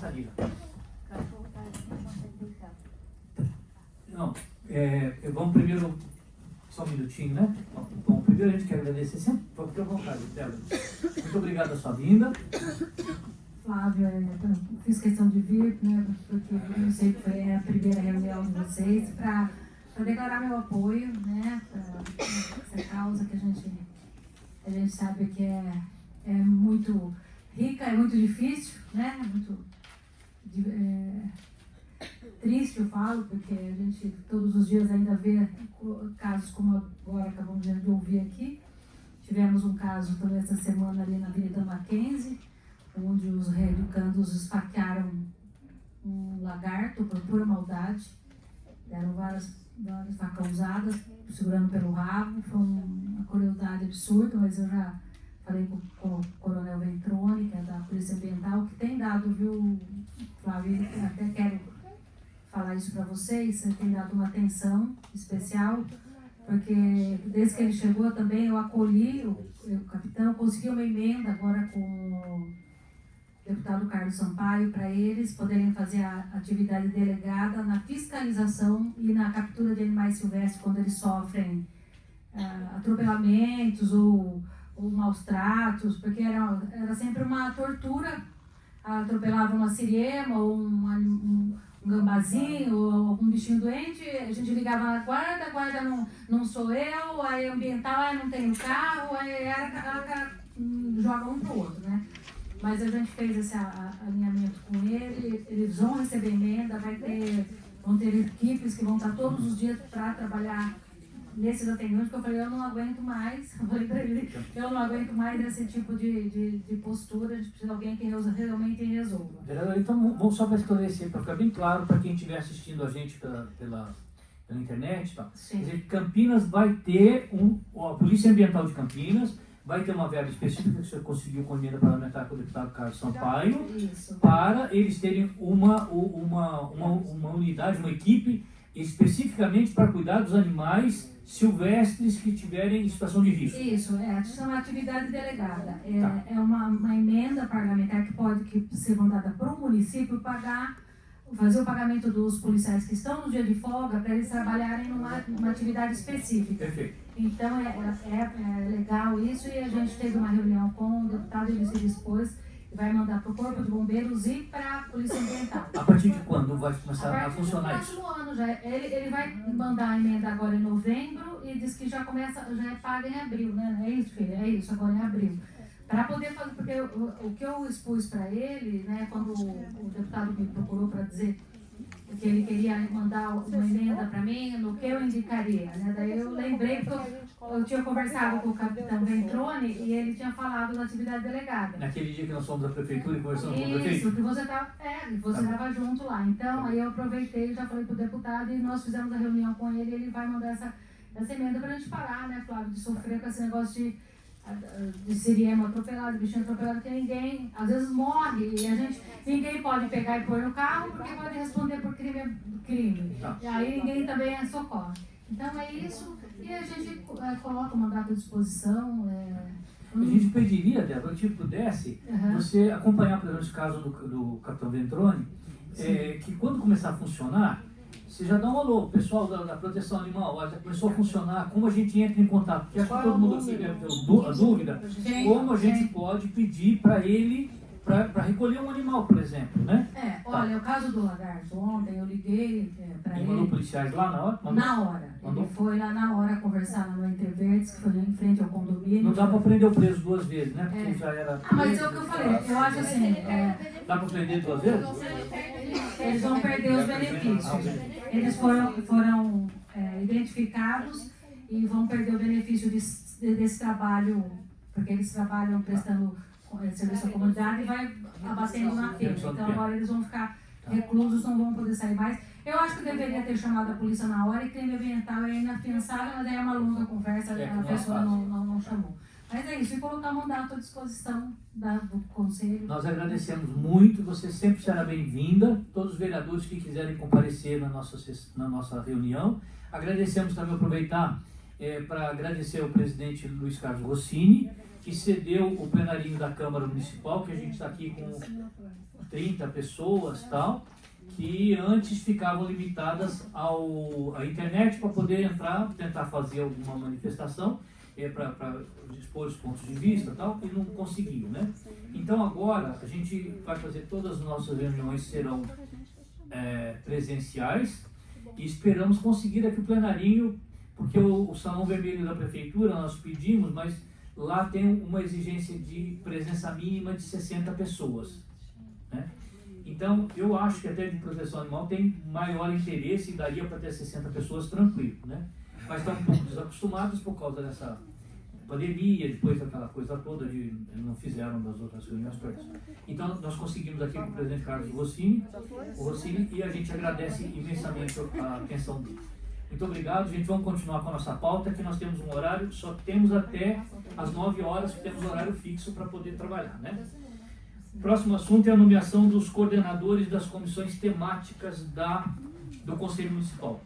Thalita. Não, vamos primeiro, só um minutinho, né? Bom, primeiro a gente quer agradecer sempre, fique à vontade, Débora. Muito obrigado a sua vinda. Flávia, eu fiz questão de vir, né, porque eu sei que foi a primeira reunião de vocês, para declarar meu apoio, né, para essa causa que a gente sabe que é muito rica, é muito difícil, né, muito triste, eu falo, porque a gente todos os dias ainda vê casos como agora acabamos de ouvir aqui. Tivemos um caso também essa semana ali na Avenida Mackenzie, onde os reeducandos esfaquearam um lagarto por pura maldade. Deram várias facas usadas, segurando pelo rabo. Foi uma crueldade absurda, mas eu já falei com o Coronel Ventrone, que é da Polícia Ambiental, que tem dado, viu, Flávio, até quero falar isso para vocês, tem dado uma atenção especial, porque desde que ele chegou também eu acolhi o capitão, consegui uma emenda agora com o deputado Carlos Sampaio, para eles poderem fazer a atividade delegada na fiscalização e na captura de animais silvestres quando eles sofrem atropelamentos ou maus tratos, porque era sempre uma tortura. Atropelava uma siriema ou um gambazinho ou algum bichinho doente, a gente ligava na guarda, a guarda não sou eu, aí ambiental, não tem o carro, aí joga um pro outro, né? mas a gente fez esse alinhamento com ele, eles vão receber emenda, vão ter equipes que vão estar todos os dias para trabalhar nesses atendimentos, porque eu falei, eu não aguento mais, eu falei para ele, eu não aguento mais esse tipo de postura, a gente precisa de alguém que realmente resolva. Então, vamos só para esclarecer, para ficar bem claro para quem estiver assistindo a gente pela internet, tá? Quer dizer, Campinas vai ter a Polícia Ambiental de Campinas vai ter uma verba específica que você conseguiu com a emenda parlamentar com o deputado Carlos Sampaio, para eles terem uma unidade, uma equipe especificamente para cuidar dos animais silvestres que tiverem em situação de risco. Isso, é uma atividade delegada. É uma emenda parlamentar que pode ser mandada para o município fazer o pagamento dos policiais que estão no dia de folga para eles trabalharem numa atividade específica. Perfeito. Então é legal isso, e a gente teve uma reunião com o deputado, ele se dispôs e vai mandar para o Corpo de Bombeiros e para a Polícia Ambiental. A partir de quando vai começar a funcionar isso? No próximo ano já. Ele vai mandar a emenda agora em novembro e diz que já é paga em abril, né? É isso, filha? É isso, agora em abril. Para poder fazer, porque o que eu expus para ele, né, quando o deputado me procurou para dizer que ele queria mandar uma emenda para mim, no que eu indicaria, né? Daí eu lembrei que eu tinha conversado com o capitão Ventrone e ele tinha falado da atividade delegada. Naquele dia que nós fomos da prefeitura e conversamos com o prefeito? Isso, que você estava junto lá. Então, aí eu aproveitei e já falei pro deputado e nós fizemos a reunião com ele e ele vai mandar essa emenda para a gente parar, né, Flávio, de sofrer com esse negócio de siriema atropelado, bichinho atropelado, que ninguém, às vezes morre e ninguém pode pegar e pôr no carro porque pode responder por crime. E aí ninguém também socorre. Então é isso, e a gente coloca o mandato à disposição. A gente pediria, Débora, que pudesse você acompanhar, por exemplo, esse caso do capitão Ventrone, que quando começar a funcionar, você já dá um alô, pessoal da proteção animal, já começou a funcionar, como a gente entra em contato, porque acho que todo mundo aqui deve ter a dúvida, como a gente pode pedir para ele, para recolher um animal, por exemplo, né? Olha, o caso do lagarto, ontem eu liguei para ele. E mandou policiais lá na hora? Na hora. Ele foi lá na hora conversar lá no Interverdes, que foi em frente ao condomínio. Não dá para prender o preso 2 vezes, né? Porque já era... mas é o que eu falei, eu acho assim... Dá para prender 2 vezes? Eles vão perder os benefícios. Eles foram identificados e vão perder o benefício desse trabalho, porque eles trabalham prestando serviço à comunidade e vai abatendo na pena. Então agora eles vão ficar reclusos, não vão poder sair mais. Eu acho que deveria ter chamado a polícia na hora, e crime ambiental é inafiançável, mas aí é uma longa conversa, a pessoa não chamou. Mas é isso, e colocar o mandato à disposição do Conselho. Nós agradecemos muito, você sempre será bem-vinda, todos os vereadores que quiserem comparecer na nossa reunião. Agradecemos também, aproveitar para agradecer ao presidente Luiz Carlos Rossini, que cedeu o plenarinho da Câmara Municipal, que a gente está aqui com 30 pessoas tal, que antes ficavam limitadas à internet para poder entrar, tentar fazer alguma manifestação, para expor os pontos de vista tal, e não conseguiu, né? Então agora a gente vai fazer todas as nossas reuniões, serão presenciais, e esperamos conseguir aqui o plenarinho, porque o Salão Vermelho da Prefeitura nós pedimos, mas lá tem uma exigência de presença mínima de 60 pessoas, né? Então eu acho que até de proteção animal tem maior interesse e daria para ter 60 pessoas tranquilo, né? Mas estão um pouco desacostumados por causa dessa pandemia, depois daquela coisa toda de não fizeram das outras reuniões todas. Então nós conseguimos aqui com o presidente Carlos Rossini, e a gente agradece imensamente a atenção dele. Muito obrigado, gente. Vamos continuar com a nossa pauta, que nós temos um horário, só temos até às 9 horas, que temos horário fixo para poder trabalhar, né? Próximo assunto é a nomeação dos coordenadores das comissões temáticas do Conselho Municipal.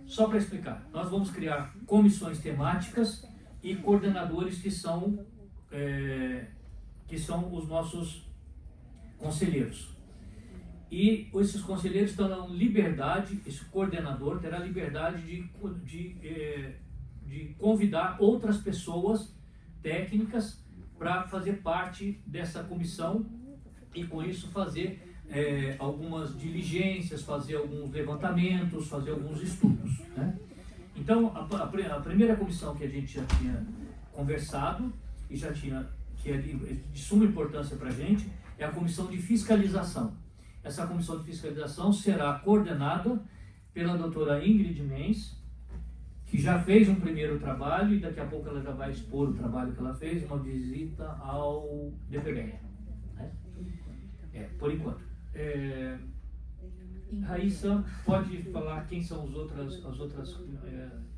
Só para explicar, nós vamos criar comissões temáticas e coordenadores que são os nossos conselheiros. E esses conselheiros terão liberdade, esse coordenador terá liberdade de convidar outras pessoas técnicas para fazer parte dessa comissão e com isso fazer algumas diligências, fazer alguns levantamentos, fazer alguns estudos, né? Então, a primeira comissão que a gente já tinha conversado e já tinha que é de suma importância para a gente, é a comissão de fiscalização. Essa comissão de fiscalização será coordenada pela doutora Ingrid Menz, que já fez um primeiro trabalho e daqui a pouco ela já vai expor o trabalho que ela fez, uma visita ao DPBR, né? Por enquanto. Raíssa, pode falar quem são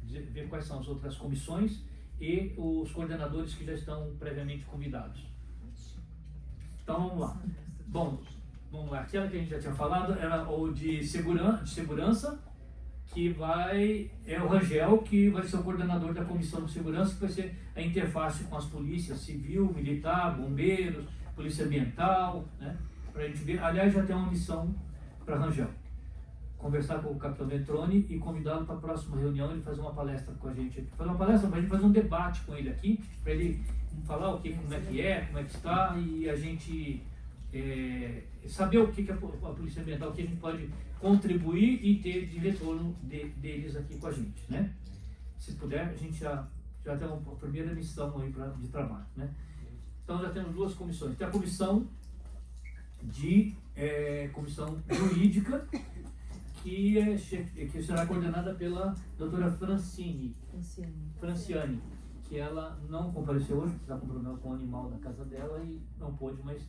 ver quais são as outras comissões e os coordenadores que já estão previamente convidados. Então vamos lá. Bom, vamos lá. Aquela que a gente já tinha falado era o de segurança, que é o Rangel, que vai ser o coordenador da comissão de segurança, que vai ser a interface com as polícias civil, militar, bombeiros, polícia ambiental, né? Para a gente ver. Aliás, já tem uma missão para Rangel. Conversar com o capitão Ventrone e convidá-lo para a próxima reunião, ele fazer uma palestra com a gente aqui. Fazer uma palestra para a gente fazer um debate com ele aqui, para ele falar como é que está, e a gente saber o que a polícia ambiental, o que a gente pode contribuir e ter de retorno deles aqui com a gente, né? Se puder, a gente já tem uma primeira missão aí de trabalho, né? Então já temos duas comissões. Tem a comissão jurídica, que será coordenada pela doutora Franciane, que ela não compareceu hoje, porque está com problema com o animal da casa dela e não pôde, mas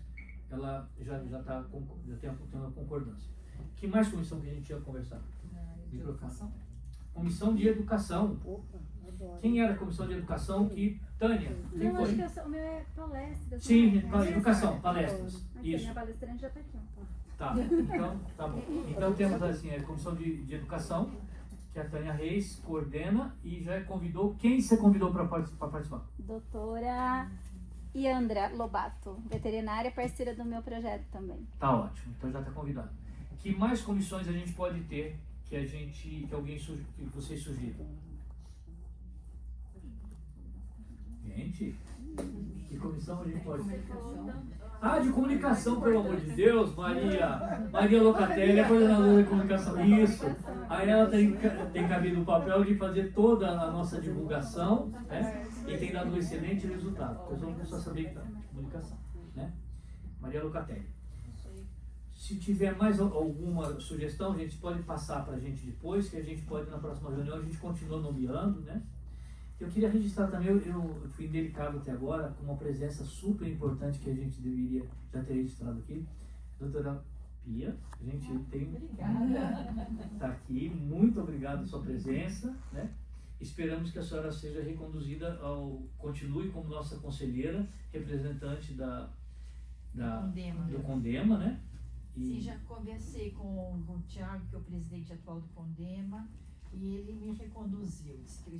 ela já tem uma concordância. Que mais comissão que a gente ia conversar? Educação. Comissão de Educação. Quem era a comissão de Educação? Tânia, quem não, foi? acho que o meu é palestras. Sim, educação, palestras. Aqui, Isso. minha palestrante já está aqui. Tá, então, tá bom. Então temos assim, a comissão de educação, que a Tânia Reis coordena e já convidou. Quem você convidou para participar? Doutora Iandra Lobato, veterinária, parceira do meu projeto também. Tá ótimo, então já está convidado. Que mais comissões a gente pode ter que vocês sugiram? Gente, que comissão a gente pode ter? De comunicação, pelo amor de Deus, Maria Locatelli é coordenadora de comunicação, isso. Aí ela tem cabido o papel de fazer toda a nossa divulgação, né? E tem dado um excelente resultado. Eu sou uma pessoa saber que está de comunicação, né? Maria Locatelli. Se tiver mais alguma sugestão, a gente pode passar para a gente depois, que a gente pode, na próxima reunião, a gente continua nomeando, né? Eu queria registrar também, eu fui indelicado até agora, com uma presença super importante que a gente deveria já ter registrado aqui. Doutora Pia, a gente está aqui, muito obrigado pela sua presença, né? Esperamos que a senhora seja reconduzida continue como nossa conselheira, representante do Condema, né? Sim, já conversei com o Thiago, que é o presidente atual do Condema, e ele me reconduziu, disse que eu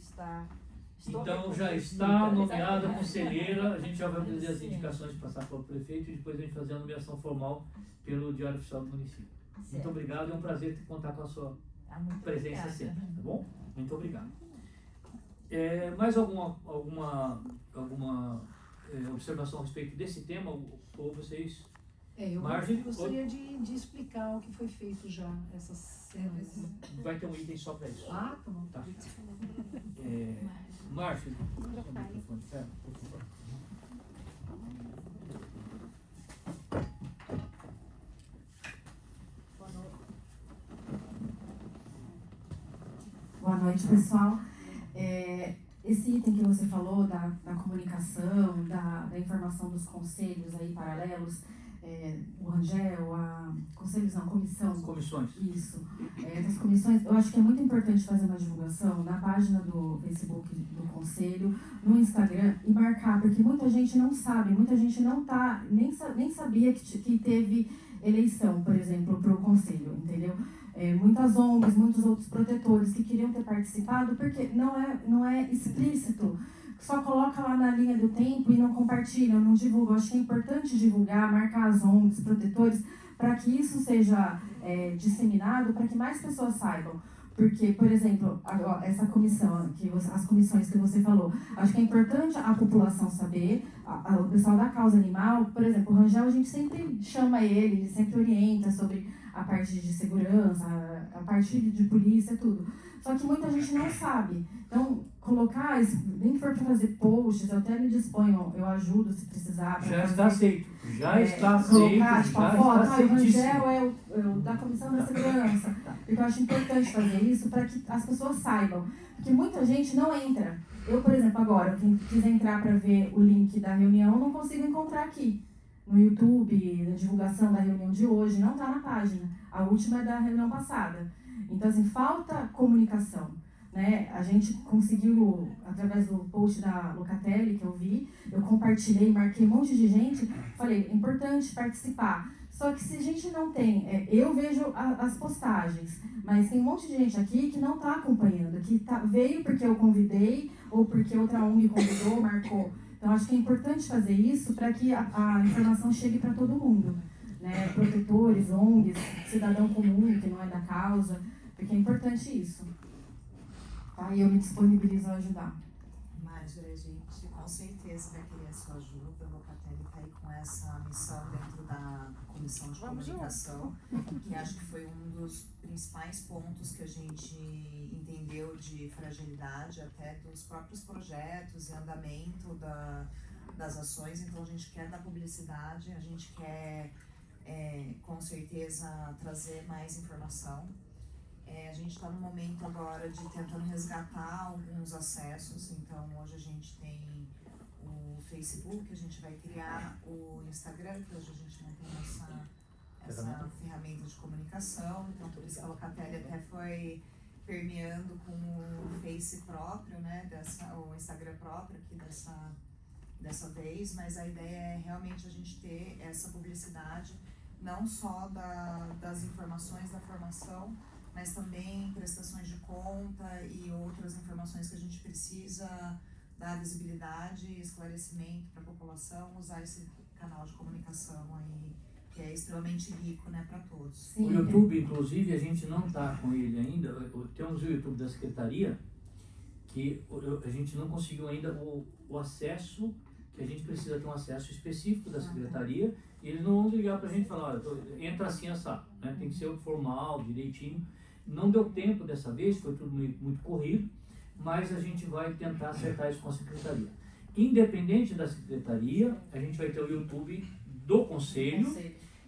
Então já está nomeada conselheira, a gente já vai fazer as indicações, passar para o prefeito e depois a gente fazer a nomeação formal pelo Diário Oficial do município. Certo. Muito obrigado, é um prazer contar com a sua presença sempre, tá bom? Muito obrigado. Mais alguma observação a respeito desse tema, ou vocês... Eu gostaria de explicar o que foi feito já essas semanas. Vai ter um item só para isso. Tá bom. Tá. Márcio, por favor. Boa noite, pessoal. Esse item que você falou da comunicação, da informação dos conselhos aí paralelos, o Rangel, comissões. Isso. Essas comissões, eu acho que é muito importante fazer uma divulgação na página do Facebook do Conselho, no Instagram, e marcar, porque muita gente não sabe, muita gente não tá, nem sabia que teve eleição, por exemplo, para o Conselho, entendeu? Muitas ONGs, muitos outros protetores que queriam ter participado, porque não é explícito. Só coloca lá na linha do tempo e não compartilha, não divulga. Eu acho que é importante divulgar, marcar as ONGs, protetores, para que isso seja disseminado, para que mais pessoas saibam. Porque, por exemplo, essa comissão, as comissões que você falou, acho que é importante a população saber, o pessoal da causa animal, por exemplo, o Rangel, a gente sempre chama ele sempre orienta sobre a parte de segurança, a parte de polícia, tudo. Só que muita gente não sabe. Então, colocar, nem que for para fazer posts, eu até me disponho, eu ajudo se precisar. Já está aceito. Já está aceito. Colocar, tipo, a foto, o aceitíssimo. Rangel é o da Comissão da Segurança. Porque eu acho importante fazer isso para que as pessoas saibam. Porque muita gente não entra. Eu, por exemplo, agora, quem quiser entrar para ver o link da reunião, não consigo encontrar aqui. No YouTube, na divulgação da reunião de hoje, não está na página. A última é da reunião passada. Então, assim, falta comunicação, né? A gente conseguiu, através do post da Locatelli que eu vi, eu compartilhei, marquei um monte de gente, falei, é importante participar. Só que se a gente não tem, eu vejo as postagens, mas tem um monte de gente aqui que não está acompanhando, que veio porque eu convidei, ou porque outra ONG convidou, marcou. Então, acho que é importante fazer isso para que a informação chegue para todo mundo, né? Protetores, ONGs, cidadão comum que não é da causa, porque é importante isso. Tá? E eu me disponibilizo a ajudar. Marjorie, a gente com certeza vai querer a sua ajuda. A Locatelli está aí com essa missão dentro da Comissão de Comunicação, que acho que foi um dos principais pontos que a gente entendeu de fragilidade até dos próprios projetos e andamento das ações. Então a gente quer dar publicidade, a gente quer com certeza trazer mais informação. A gente está no momento agora de tentando resgatar alguns acessos. Então hoje a gente tem o Facebook, a gente vai criar o Instagram, que hoje a gente não tem essa ferramenta de comunicação. Então por isso que a Locatelli até foi permeando com o Face próprio, né, o Instagram próprio aqui dessa vez, mas a ideia é realmente a gente ter essa publicidade, não só das informações da formação, mas também prestações de conta e outras informações que a gente precisa dar visibilidade e esclarecimento para a população, usar esse canal de comunicação aí, que é extremamente rico, né, para todos. Sim. O YouTube, inclusive, a gente não está com ele ainda. Temos o YouTube da Secretaria, que a gente não conseguiu ainda o acesso, que a gente precisa ter um acesso específico da Secretaria, e eles não vão ligar para a gente e falar, olha, entra assim, assado, né? Tem que ser formal, direitinho. Não deu tempo dessa vez, foi tudo muito corrido, mas a gente vai tentar acertar isso com a Secretaria. Independente da Secretaria, a gente vai ter o YouTube do Conselho,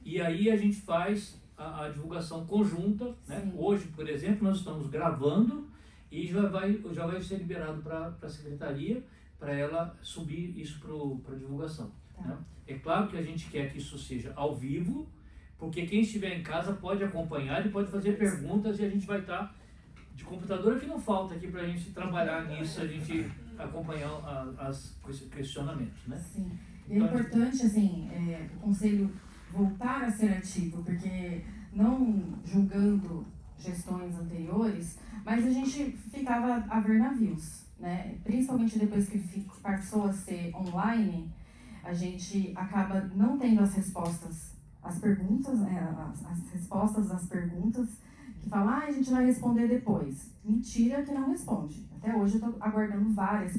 e aí a gente faz a divulgação conjunta, né? Hoje, por exemplo, nós estamos gravando e já vai ser liberado para a Secretaria, para ela subir isso para divulgação. Né? É claro que a gente quer que isso seja ao vivo, porque quem estiver em casa pode acompanhar e pode fazer perguntas, e a gente vai estar de computador, que não falta aqui para a gente trabalhar nisso, a gente acompanhar os questionamentos, né? Sim. E é importante, assim, o Conselho voltar a ser ativo, porque não julgando gestões anteriores, mas a gente ficava a ver navios, né? Principalmente depois que passou a ser online, a gente acaba não tendo as respostas às perguntas, as respostas às perguntas, que falam, a gente vai responder depois. Mentira que não responde. Até hoje eu estou aguardando várias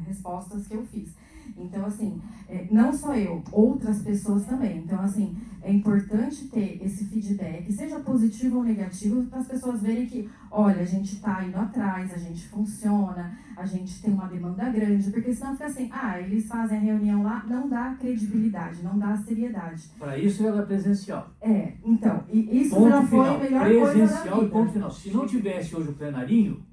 respostas que eu fiz. Então, assim, não só eu, outras pessoas também. Então, assim, é importante ter esse feedback, seja positivo ou negativo, para as pessoas verem que, olha, a gente está indo atrás, a gente funciona, a gente tem uma demanda grande, porque senão fica assim, eles fazem a reunião lá, não dá credibilidade, não dá seriedade. Para isso ela é presencial. Então, e isso ponto já foi final. a melhor Presencial coisa da vida. E ponto final. Se não tivesse hoje o plenarinho,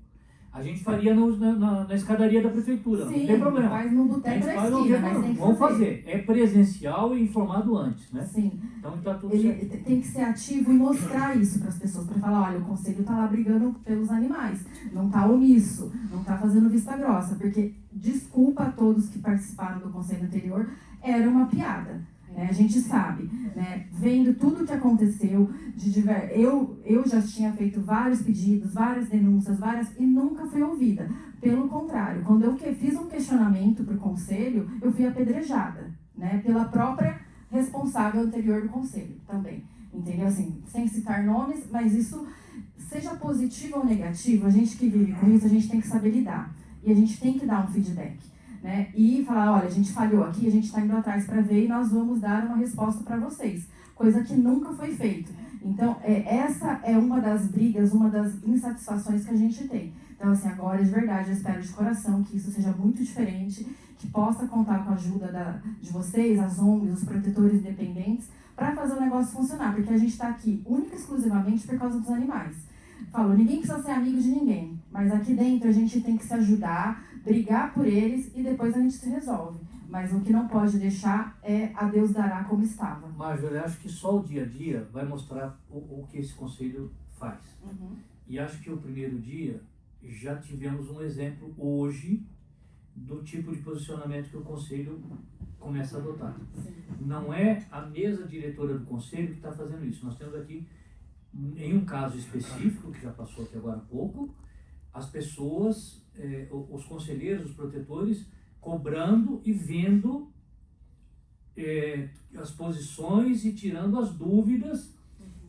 a gente faria na escadaria da prefeitura, Sim, não tem problema. Faz no boteco da esquina, mas tem que Vamos fazer. É presencial e informado antes, né? Sim. Então está tudo certo. Ele tem que ser ativo e mostrar isso para as pessoas, para falar, olha, o Conselho está lá brigando pelos animais, não está omisso, não está fazendo vista grossa, porque, desculpa a todos que participaram do Conselho anterior, era uma piada. A gente sabe, né? Vendo tudo o que aconteceu, eu já tinha feito vários pedidos, várias denúncias, e nunca fui ouvida. Pelo contrário, quando eu fiz um questionamento para o Conselho, eu fui apedrejada, né? Pela própria responsável anterior do Conselho também. Entendeu? Assim, sem citar nomes, mas isso, seja positivo ou negativo, a gente que vive com isso, a gente tem que saber lidar. E a gente tem que dar um feedback. Né? E falar, olha, a gente falhou aqui, a gente está indo atrás para ver e nós vamos dar uma resposta para vocês. Coisa que nunca foi feita. Então, essa é uma das brigas, uma das insatisfações que a gente tem. Então, assim, agora, de verdade, eu espero de coração que isso seja muito diferente, que possa contar com a ajuda de vocês, as ONGs, os protetores independentes, para fazer o negócio funcionar, porque a gente está aqui única e exclusivamente por causa dos animais. Falo, ninguém precisa ser amigo de ninguém, mas aqui dentro a gente tem que se ajudar, brigar por eles e depois a gente se resolve. Mas o que não pode deixar é a Deus dará como estava. Marjorie, eu acho que só o dia a dia vai mostrar o que esse conselho faz. E acho que o primeiro dia já tivemos um exemplo hoje do tipo de posicionamento que o conselho começa a adotar. Não é a mesa diretora do conselho que está fazendo isso. Nós temos aqui, em um caso específico, que já passou aqui agora há pouco, as pessoas, os conselheiros, os protetores, cobrando e vendo as posições e tirando as dúvidas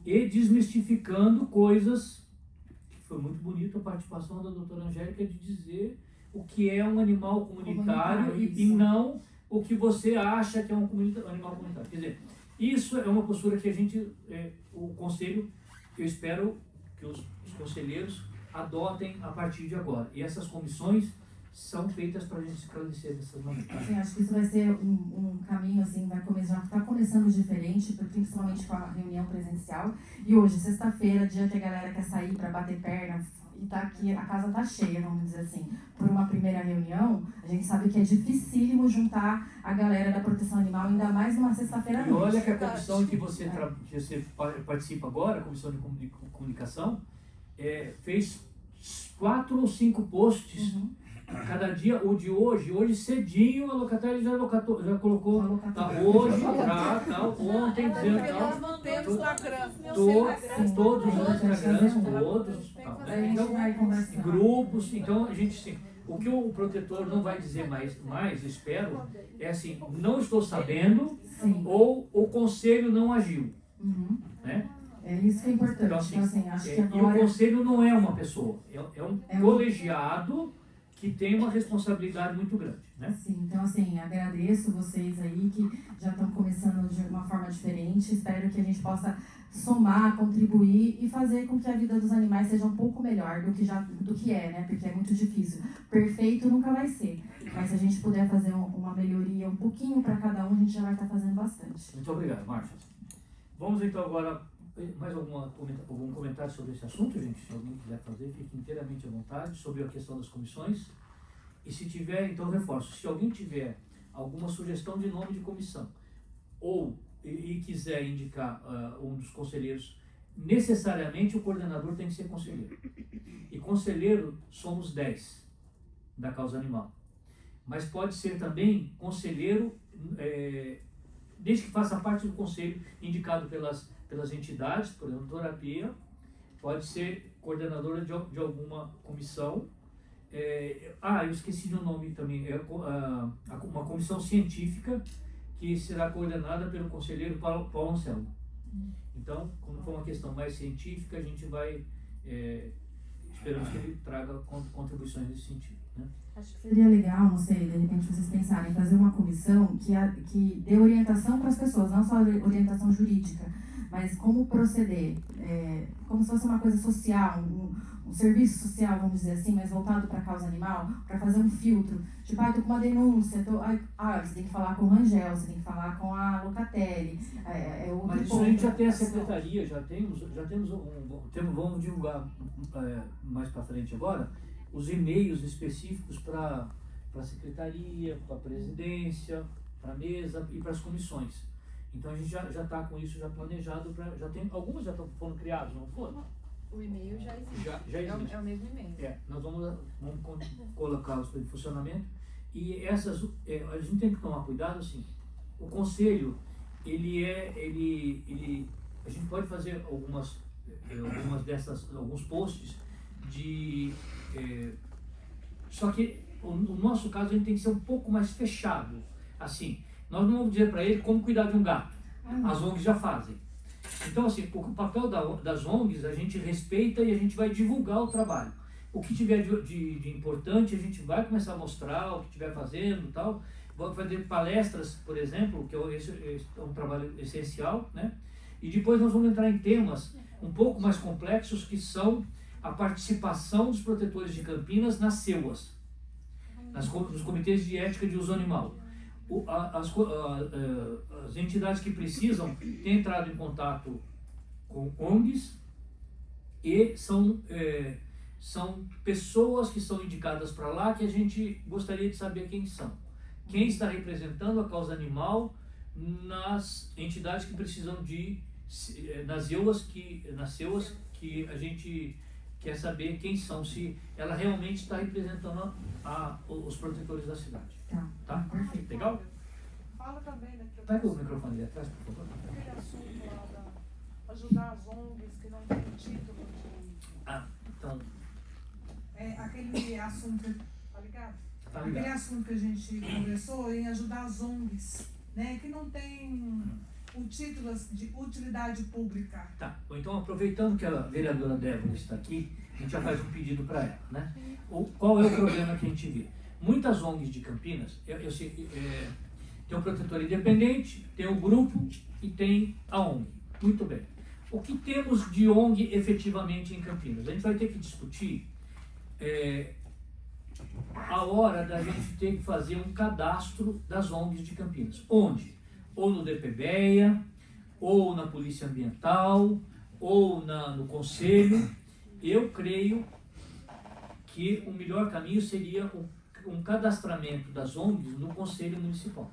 e desmistificando coisas. Foi muito bonito a participação da doutora Angélica de dizer o que é um animal comunitário e não o que você acha que é um animal comunitário. Quer dizer, isso é uma postura que a gente, o conselho, eu espero que os conselheiros adotem a partir de agora. E essas comissões são feitas para a gente esclarecer dessas maneiras. Sim, acho que isso vai ser um caminho, assim, já está começando diferente, principalmente com a reunião presencial. E hoje, sexta-feira, dia que a galera quer sair para bater perna, e tá aqui, a casa tá cheia, vamos dizer assim, por uma primeira reunião, a gente sabe que é dificílimo juntar a galera da proteção animal, ainda mais numa sexta-feira à noite. E olha que a comissão que você participa agora, a comissão de comunicação, fez 4 ou 5 posts cada dia. O de hoje cedinho, a locatária já colocou, tá hoje, ontem, dizendo todos os Instagrams, então, grupos, então a gente sim. O que o protetor não vai dizer mais, espero, é assim, não estou sabendo, ou o conselho não agiu, né? É isso que é importante. Então, assim, acho que agora... E o conselho não é uma pessoa, é um colegiado que tem uma responsabilidade muito grande, né? Sim, então assim, agradeço vocês aí que já estão começando de uma forma diferente, espero que a gente possa somar, contribuir e fazer com que a vida dos animais seja um pouco melhor do que é, né? Porque é muito difícil. Perfeito nunca vai ser, mas se a gente puder fazer uma melhoria um pouquinho para cada um, a gente já vai estar fazendo bastante. Muito obrigado, Márcia. Vamos então agora, mais algum comentário sobre esse assunto, gente? Se alguém quiser fazer, fique inteiramente à vontade sobre a questão das comissões. E se tiver, então reforço, se alguém tiver alguma sugestão de nome de comissão e quiser indicar um dos conselheiros, necessariamente o coordenador tem que ser conselheiro. E conselheiro somos 10 da causa animal. Mas pode ser também conselheiro, desde que faça parte do conselho indicado pelas entidades, por exemplo, a doutora Pia, pode ser coordenadora de alguma comissão. Eu esqueci de um nome também, uma comissão científica que será coordenada pelo conselheiro Paulo Anselmo. Então, como for uma questão mais científica, a gente vai, esperamos que ele traga contribuições nesse sentido, né? Acho que seria legal, não sei, de repente vocês pensarem, fazer uma comissão que dê orientação para as pessoas, não só orientação jurídica, mas como proceder, como se fosse uma coisa social, um serviço social, vamos dizer assim, mas voltado para a causa animal, para fazer um filtro. Tipo, tô com uma denúncia, você tem que falar com o Rangel, você tem que falar com a Locatelli, Mas isso a gente já tem a secretaria, vamos divulgar mais para frente agora, os e-mails específicos para a secretaria, para a presidência, para a mesa e para as comissões. Então a gente já está com isso já planejado, algumas já foram criadas, não foram? O e-mail já existe. Já existe. É o mesmo e-mail. Nós vamos colocá-los em funcionamento. E a gente tem que tomar cuidado, assim, o conselho, a gente pode fazer alguns posts só que no nosso caso a gente tem que ser um pouco mais fechado, assim, nós não vamos dizer para ele como cuidar de um gato, as ONGs já fazem. Então, assim, o papel das ONGs a gente respeita e a gente vai divulgar o trabalho. O que tiver de importante a gente vai começar a mostrar, o que estiver fazendo e tal. Vamos fazer palestras, por exemplo, que esse é um trabalho essencial, né? E depois nós vamos entrar em temas um pouco mais complexos, que são a participação dos protetores de Campinas nas CEUAs, nos comitês de ética de uso animal. As entidades que precisam têm entrado em contato com ONGs e são pessoas que são indicadas para lá, que a gente gostaria de saber quem são. Quem está representando a causa animal nas entidades que precisam nas CEUAs que a gente quer saber quem são, se ela realmente está representando os protetores da cidade. Tá? Perfeito. Legal? Fala também, né? Pega o microfone ali atrás, por favor. Aquele assunto lá da ajudar as ONGs que não têm título de... Então... aquele assunto, tá ligado? Tá ligado. Aquele assunto que a gente conversou em ajudar as ONGs, né? Que não tem o título de utilidade pública. Tá, então aproveitando que a vereadora Débora está aqui, a gente já faz um pedido para ela, né? Qual é o problema que a gente vê? Muitas ONGs de Campinas, tem o protetor independente, tem o grupo e tem a ONG. Muito bem. O que temos de ONG efetivamente em Campinas? A gente vai ter que discutir a hora da gente ter que fazer um cadastro das ONGs de Campinas. Onde? Ou no DPBEA, ou na Polícia Ambiental, ou no Conselho. Eu creio que o melhor caminho seria um cadastramento das ONGs no Conselho Municipal,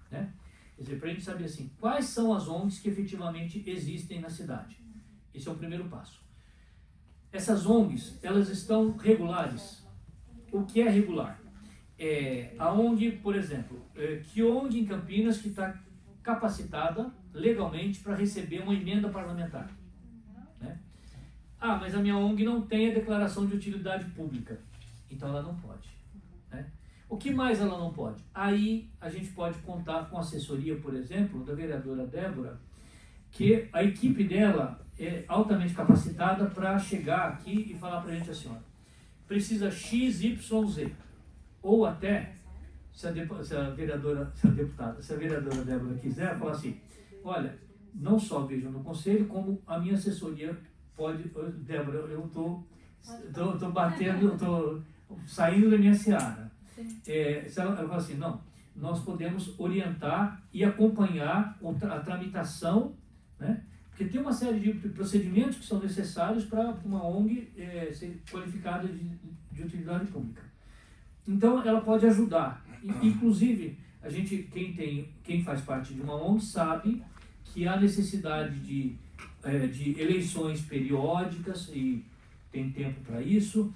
né? Quer dizer, para a gente saber assim, quais são as ONGs que efetivamente existem na cidade. Esse é o primeiro passo. Essas ONGs, elas estão regulares. O que é regular? A ONG, por exemplo, que ONG em Campinas que está capacitada legalmente para receber uma emenda parlamentar, né? Mas a minha ONG não tem a declaração de utilidade pública, então ela não pode, né? O que mais ela não pode? Aí a gente pode contar com a assessoria, por exemplo, da vereadora Débora, que a equipe dela é altamente capacitada para chegar aqui e falar para a gente assim, ó, precisa XYZ, ou até se a vereadora Débora quiser, falar assim, olha, não só vejam no conselho, como a minha assessoria pode... Débora, eu tô batendo, tô saindo da minha seara. Se ela fala assim, não, nós podemos orientar e acompanhar a tramitação, né? Porque tem uma série de procedimentos que são necessários para uma ONG ser qualificada de utilidade pública. Então, ela pode ajudar. Inclusive, quem faz parte de uma ONG sabe que há necessidade de eleições periódicas, e tem tempo para isso,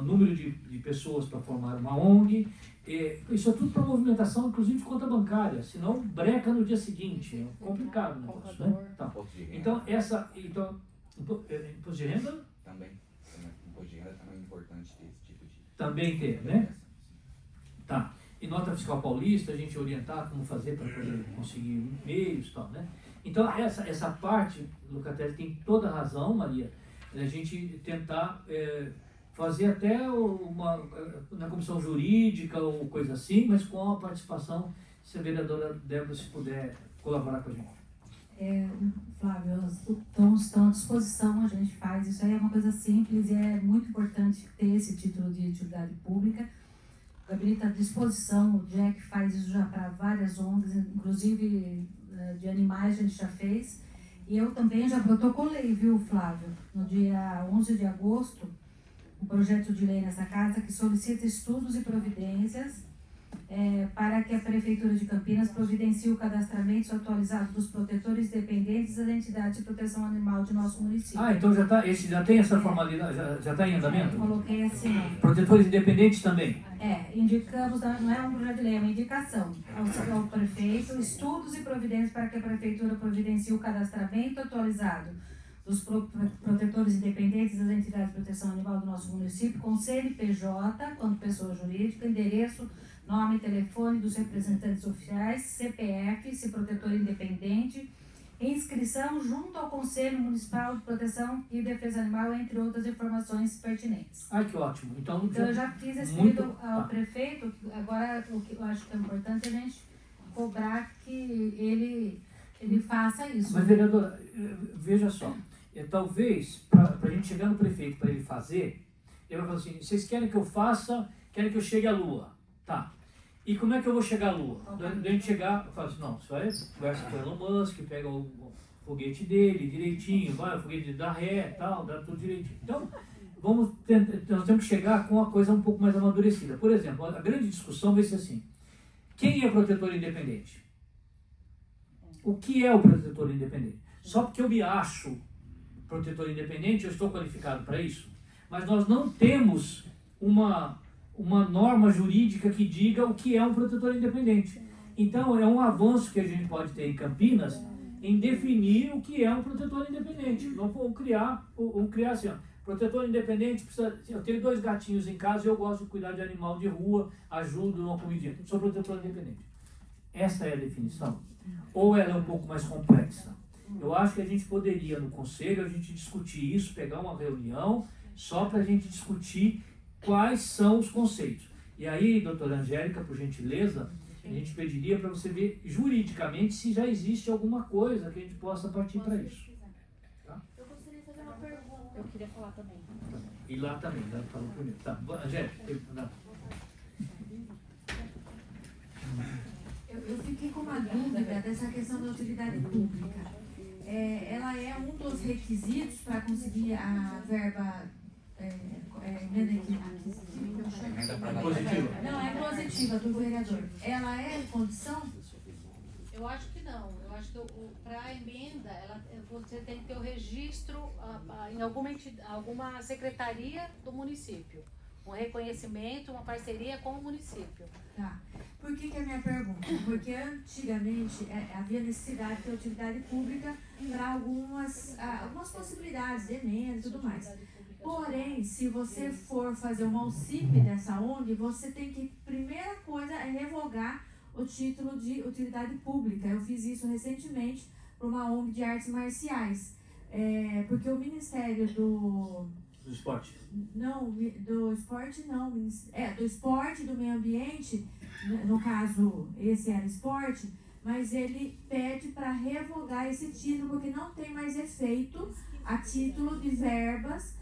número de pessoas para formar uma ONG, isso é tudo para movimentação, inclusive de conta bancária, senão breca no dia seguinte, é complicado o negócio, né? Então, imposto de renda? Também. Imposto de renda também é importante ter esse tipo de... Também ter, né? Tá. E nota fiscal paulista, a gente orientar como fazer para poder conseguir meios e tal, né? Então, essa parte, Lucatelli tem toda a razão, Maria, a gente tentar fazer até na comissão jurídica ou coisa assim, mas com a participação, se a vereadora Débora se puder colaborar com a gente. Flávio, estão à disposição, a gente faz, isso aí é uma coisa simples e é muito importante ter esse título de utilidade pública. O gabinete está à disposição, o Jack faz isso já para várias ONGs, inclusive de animais a gente já fez. E eu também já protocolei, viu, Flávio? No dia 11 de agosto, um projeto de lei nessa casa que solicita estudos e providências para que a Prefeitura de Campinas providencie o cadastramento atualizado dos protetores dependentes das entidades de proteção animal de nosso município. Então já tem essa formalidade, já está em andamento? Coloquei assim. Protetores independentes também? Indicamos, não é um projeto de lei, é uma indicação ao prefeito, estudos e providências para que a Prefeitura providencie o cadastramento atualizado dos protetores independentes das entidades de proteção animal do nosso município, com CNPJ, quando pessoa jurídica, endereço, nome e telefone dos representantes oficiais, CPF, se protetor independente, inscrição junto ao Conselho Municipal de Proteção e Defesa Animal, entre outras informações pertinentes. Que ótimo. Então eu já fiz esse pedido ao prefeito. Agora, o que eu acho que é importante é a gente cobrar que ele ele faça isso. Mas, vereadora, veja só, talvez, para a gente chegar no prefeito para ele fazer, ele vai falar assim, vocês querem que eu faça, querem que eu chegue à Lua, tá. E como é que eu vou chegar à Lua? Da gente chegar, eu falo assim, não, você vai, conversa com o Elon Musk, pega o foguete dele direitinho, vai, o foguete dá ré, tal, dá tudo direitinho. Então, nós temos que chegar com uma coisa um pouco mais amadurecida. Por exemplo, a grande discussão vai ser assim, quem é protetor independente? O que é o protetor independente? Só porque eu me acho protetor independente, eu estou qualificado para isso? Mas nós não temos uma norma jurídica que diga o que é um protetor independente. Então, é um avanço que a gente pode ter em Campinas em definir o que é um protetor independente. Não vamos criar assim, ó, protetor independente precisa... Eu tenho 2 gatinhos em casa e eu gosto de cuidar de animal de rua, ajudo numa comidinha. Sou protetor independente. Essa é a definição? Ou ela é um pouco mais complexa? Eu acho que a gente poderia, no conselho, a gente discutir isso, pegar uma reunião, só para a gente discutir quais são os conceitos. E aí, doutora Angélica, por gentileza, a gente pediria para você ver juridicamente se já existe alguma coisa que a gente possa partir para isso. Tá? Eu gostaria de fazer uma pergunta. Eu queria falar também. E lá também, né? Falou primeiro. Tá, Angélica, não. Eu fiquei com uma dúvida dessa questão da utilidade pública. Ela é um dos requisitos para conseguir a verba positiva. Não, é positiva do vereador. Ela é condição? Eu acho que não. Eu acho que para a emenda, você tem que ter o registro em alguma secretaria do município. Um reconhecimento, uma parceria com o município. Tá. Por que é a minha pergunta? Porque antigamente havia necessidade de ter utilidade pública para algumas possibilidades de emenda e tudo mais. Porém, se você for fazer uma UCIP dessa ONG, você tem que, primeira coisa, é revogar o título de utilidade pública. Eu fiz isso recentemente para uma ONG de artes marciais. Porque o Ministério do esporte? Não, do esporte não. Do esporte e do meio ambiente, no caso, esse era esporte, mas ele pede para revogar esse título, porque não tem mais efeito a título de verbas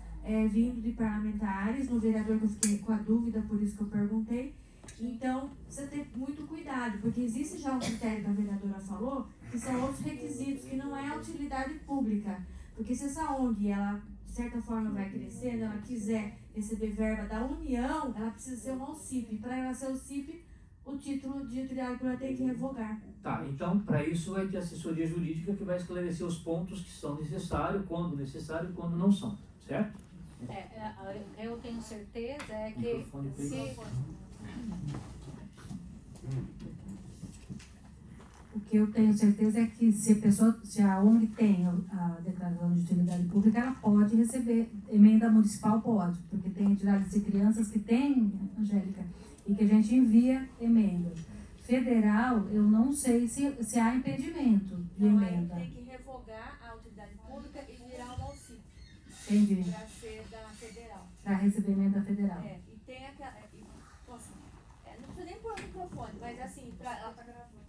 vindo de parlamentares, no vereador que eu fiquei com a dúvida, por isso que eu perguntei. Então, precisa ter muito cuidado, porque existe já um critério que a vereadora falou, que são outros requisitos, que não é a utilidade pública. Porque se essa ONG, ela, de certa forma, vai crescendo, ela quiser receber verba da União, ela precisa ser uma UCIP. Para ela ser UCIP, o título de utilidade pública tem que revogar. Tá, então, para isso vai ter assessoria jurídica que vai esclarecer os pontos que são necessários, quando necessário e quando não são, certo? Eu tenho certeza que O que eu tenho certeza é que se a ONG tem a declaração de utilidade pública, ela pode receber, emenda municipal pode, porque tem entidades de crianças que tem, Angélica, e que a gente envia emendas. Federal, eu não sei se há impedimento de emenda. Tem que revogar a utilidade pública e virar uma UCIP. Entendi. Para ser da federal. Para receber emenda federal. E tem aquela... não precisa nem pôr o microfone, mas assim, ela tá gravando.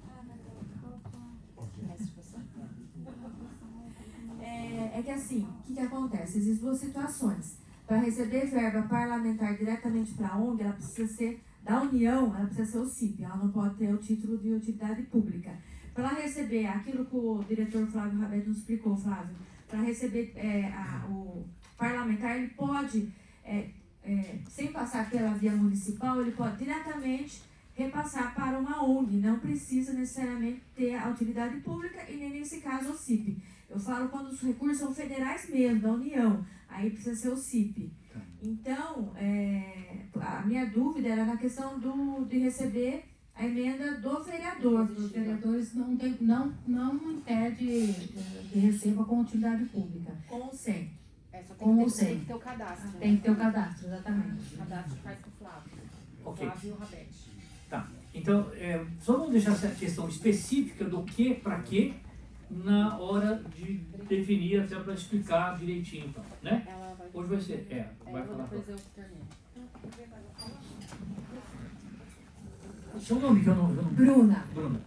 Que assim, o que acontece? Existem 2 situações. Para receber verba parlamentar diretamente para a ONG, ela precisa ser da União, ela precisa ser o CIP, ela não pode ter o título de utilidade pública. Para ela receber aquilo que o diretor Flávio Rabet nos explicou, Flávio, para receber o parlamentar, ele pode, sem passar pela via municipal, ele pode diretamente repassar para uma ONG, não precisa necessariamente ter a utilidade pública e nem nesse caso o CIP. Eu falo quando os recursos são federais mesmo, da União, aí precisa ser o CIP. Então, a minha dúvida era na questão de receber a emenda do vereador. Os vereadores não impede que receba com utilidade pública. Com ou sem? Com ou sem. Tem que ter o cadastro. Tem que ter o cadastro, exatamente. O cadastro faz com o Flávio. Ok. Flávio e o Rabet. Tá. Então, só vamos deixar essa questão específica do que para quê na hora de definir, até para explicar direitinho, então, né? Hoje vai ser, vai falar. Depois eu termino. Seu nome que eu não... Bruna. Bruna.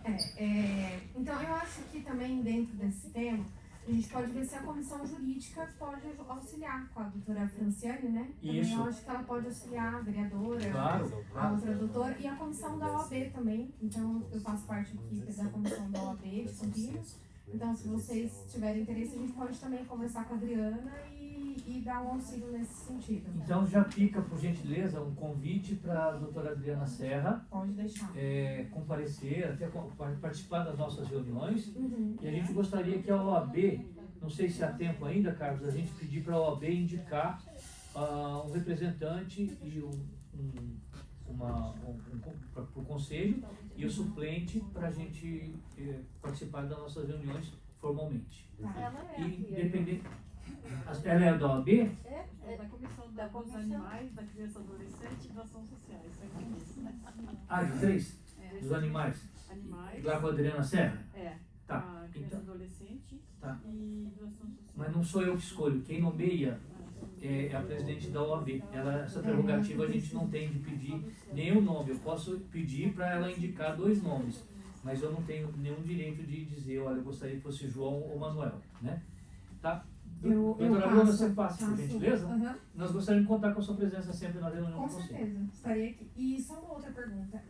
Então, eu acho que também dentro desse tema, a gente pode ver se a comissão jurídica pode auxiliar com a doutora Franciane, né? Também Isso. eu acho que ela pode auxiliar a vereadora, Claro, a claro. outra doutora, e a comissão da OAB também. Então, eu faço parte aqui da comissão da OAB de Campinas. Então, se vocês tiverem interesse, a gente pode também conversar com a Adriana e dar um auxílio nesse sentido. Então já fica, por gentileza, um convite para a doutora Adriana Serra Pode deixar. Comparecer, até participar das nossas reuniões. Uhum. E a gente gostaria que a OAB, não sei se há tempo ainda, Carlos, a gente pedir para a OAB indicar um representante e para o conselho e o suplente para a gente participar das nossas reuniões formalmente. Ela é. E independente. Ela é da OAB? É da Comissão dos Animais, da Criança e Adolescente e das Ações Sociais. É isso, né? Ah, de três? Dos animais? Animais. Lá com a Adriana Serra? Tá. A Criança e Adolescente Tá. e das Ações Sociais. Mas não sou eu que escolho. Quem nomeia é a presidente da OAB. Essa prerrogativa a gente não tem de pedir nenhum nome. Eu posso pedir para ela indicar 2 nomes, mas eu não tenho nenhum direito de dizer, olha, eu gostaria que fosse João ou Manuel, né? Tá? Doutora Bruna, você passa, por gentileza? Uhum. Nós gostaríamos de contar com a sua presença sempre na reunião Com com você. certeza, estarei aqui. E só uma outra pergunta.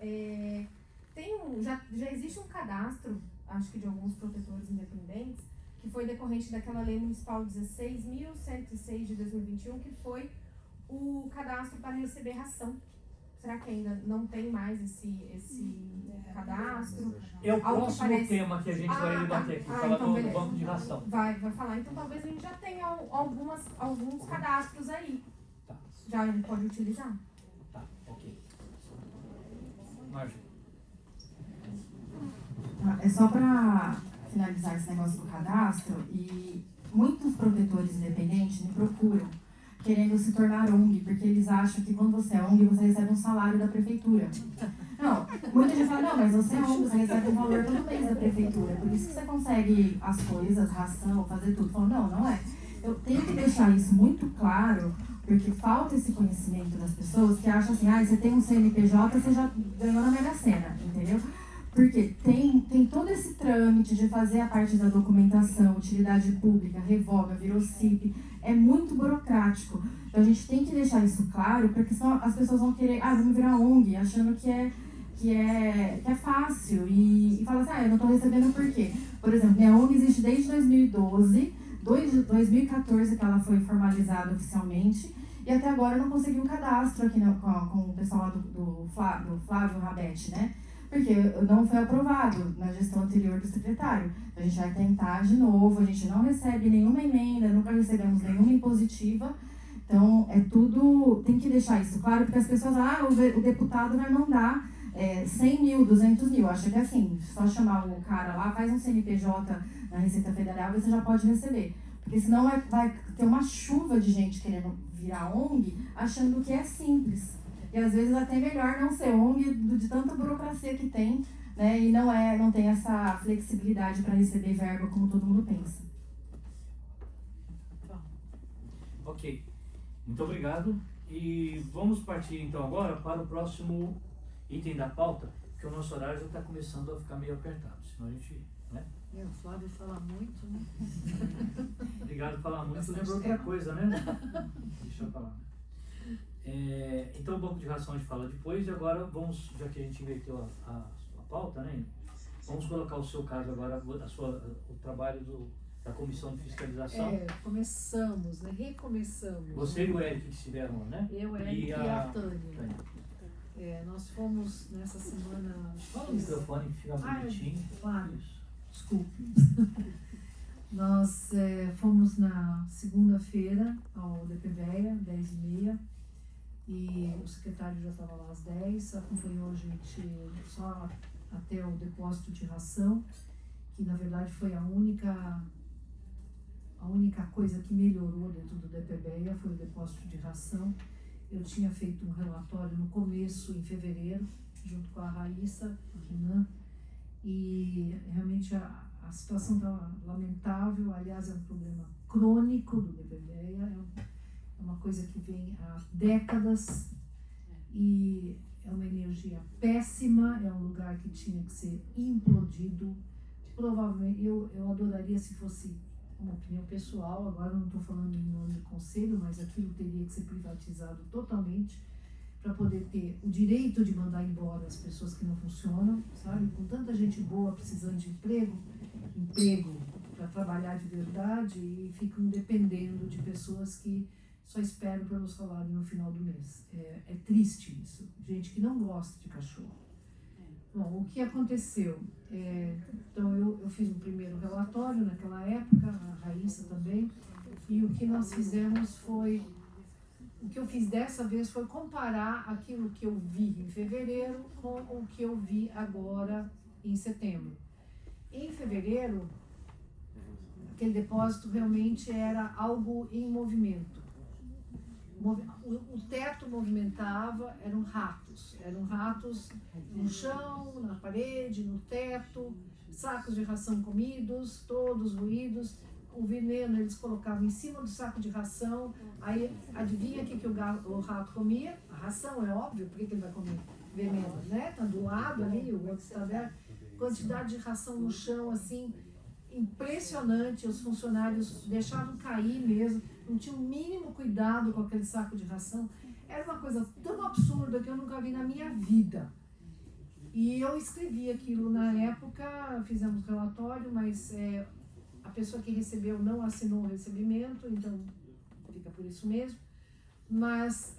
Já existe um cadastro, acho que de alguns protetores independentes, que foi decorrente daquela lei municipal 16.106 de 2021, que foi o cadastro para receber ração. Será que ainda não tem mais esse cadastro? É o próximo tema que a gente vai debater aqui, falar então do banco de ração. Vai falar. Então talvez a gente já tenha alguns cadastros aí. Tá. Já pode utilizar? Tá, ok. Marja. É só para finalizar esse negócio do cadastro, e muitos protetores independentes me procuram querendo se tornar ONG, porque eles acham que quando você é ONG, você recebe um salário da prefeitura. Não, muita gente fala, não, mas você é ONG, você recebe um valor todo mês da prefeitura, por isso que você consegue as coisas, ração, fazer tudo. Falo, não é. Eu tenho que deixar isso muito claro, porque falta esse conhecimento das pessoas que acham assim, você tem um CNPJ, você já ganhou na Mega Sena, entendeu? Porque tem todo esse trâmite de fazer a parte da documentação, utilidade pública, revoga, virou CIP, é muito burocrático. Então a gente tem que deixar isso claro, porque senão as pessoas vão querer, vamos virar ONG, achando que é fácil, e fala assim, eu não estou recebendo por quê? Por exemplo, minha ONG existe desde 2012, 2014 que ela foi formalizada oficialmente, e até agora eu não consegui um cadastro aqui com o pessoal lá do Flávio Rabete, né? Porque não foi aprovado na gestão anterior do secretário. A gente vai tentar de novo, a gente não recebe nenhuma emenda, nunca recebemos nenhuma impositiva. Então, tem que deixar isso claro, porque as pessoas o deputado vai mandar 100 mil, 200 mil. Acha que assim, só chamar o cara lá, faz um CNPJ na Receita Federal e você já pode receber. Porque senão vai ter uma chuva de gente querendo virar ONG, achando que é simples. E às vezes até melhor não ser ONG de tanta burocracia que tem, né? E não tem essa flexibilidade para receber verba como todo mundo pensa. Ok, muito obrigado. E vamos partir então agora para o próximo item da pauta, porque o nosso horário já está começando a ficar meio apertado, senão a gente, né? O Flávio fala muito, né? Obrigado por falar muito, lembrou outra coisa, né? Deixa eu falar. Então o banco de ração a gente fala depois, e agora vamos, já que a gente inverteu a pauta, né? Vamos colocar o seu caso agora, o trabalho da comissão de fiscalização. Começamos, né? Recomeçamos. Você e o Eric que estiveram lá, né? Eu, Eric e a Tânia. Nós fomos nessa semana... Fala o microfone que fica bonitinho. Claro, desculpe. Nós fomos na segunda-feira ao DPVEA, 10h30, e o secretário já estava lá às 10, acompanhou a gente só até o depósito de ração, que na verdade foi a única coisa que melhorou dentro do DPVEA, foi o depósito de ração. Eu tinha feito um relatório no começo, em fevereiro, junto com a Raíssa, a Renan, e realmente a situação está lamentável. Aliás, é um problema crônico do DPVEA, é uma coisa que vem há décadas, e é uma energia péssima, é um lugar que tinha que ser implodido. Provavelmente, eu adoraria se fosse uma opinião pessoal, agora não estou falando em nome do conselho, mas aquilo teria que ser privatizado totalmente para poder ter o direito de mandar embora as pessoas que não funcionam, sabe? Com tanta gente boa precisando de emprego para trabalhar de verdade e ficam dependendo de pessoas que só esperam pelo salário no final do mês. É triste isso. Gente que não gosta de cachorro. Bom, o que aconteceu? Então, eu fiz um primeiro relatório naquela época, a Raíssa também, e o que nós fizemos foi... O que eu fiz dessa vez foi comparar aquilo que eu vi em fevereiro com o que eu vi agora em setembro. Em fevereiro, aquele depósito realmente era algo em movimento. O teto movimentava, eram ratos no chão, na parede, no teto, sacos de ração comidos, todos ruídos. O veneno eles colocavam em cima do saco de ração, aí adivinha o que o rato comia? A ração, é óbvio, por que ele vai comer veneno, né? Tá do lado ali, o outro está aberto. Quantidade de ração no chão, assim, impressionante. Os funcionários deixavam cair mesmo, não tinham o mínimo cuidado com aquele saco de ração. Era uma coisa tão absurda que eu nunca vi na minha vida. E eu escrevi aquilo na época, fizemos relatório, mas a pessoa que recebeu não assinou o recebimento, então fica por isso mesmo. Mas,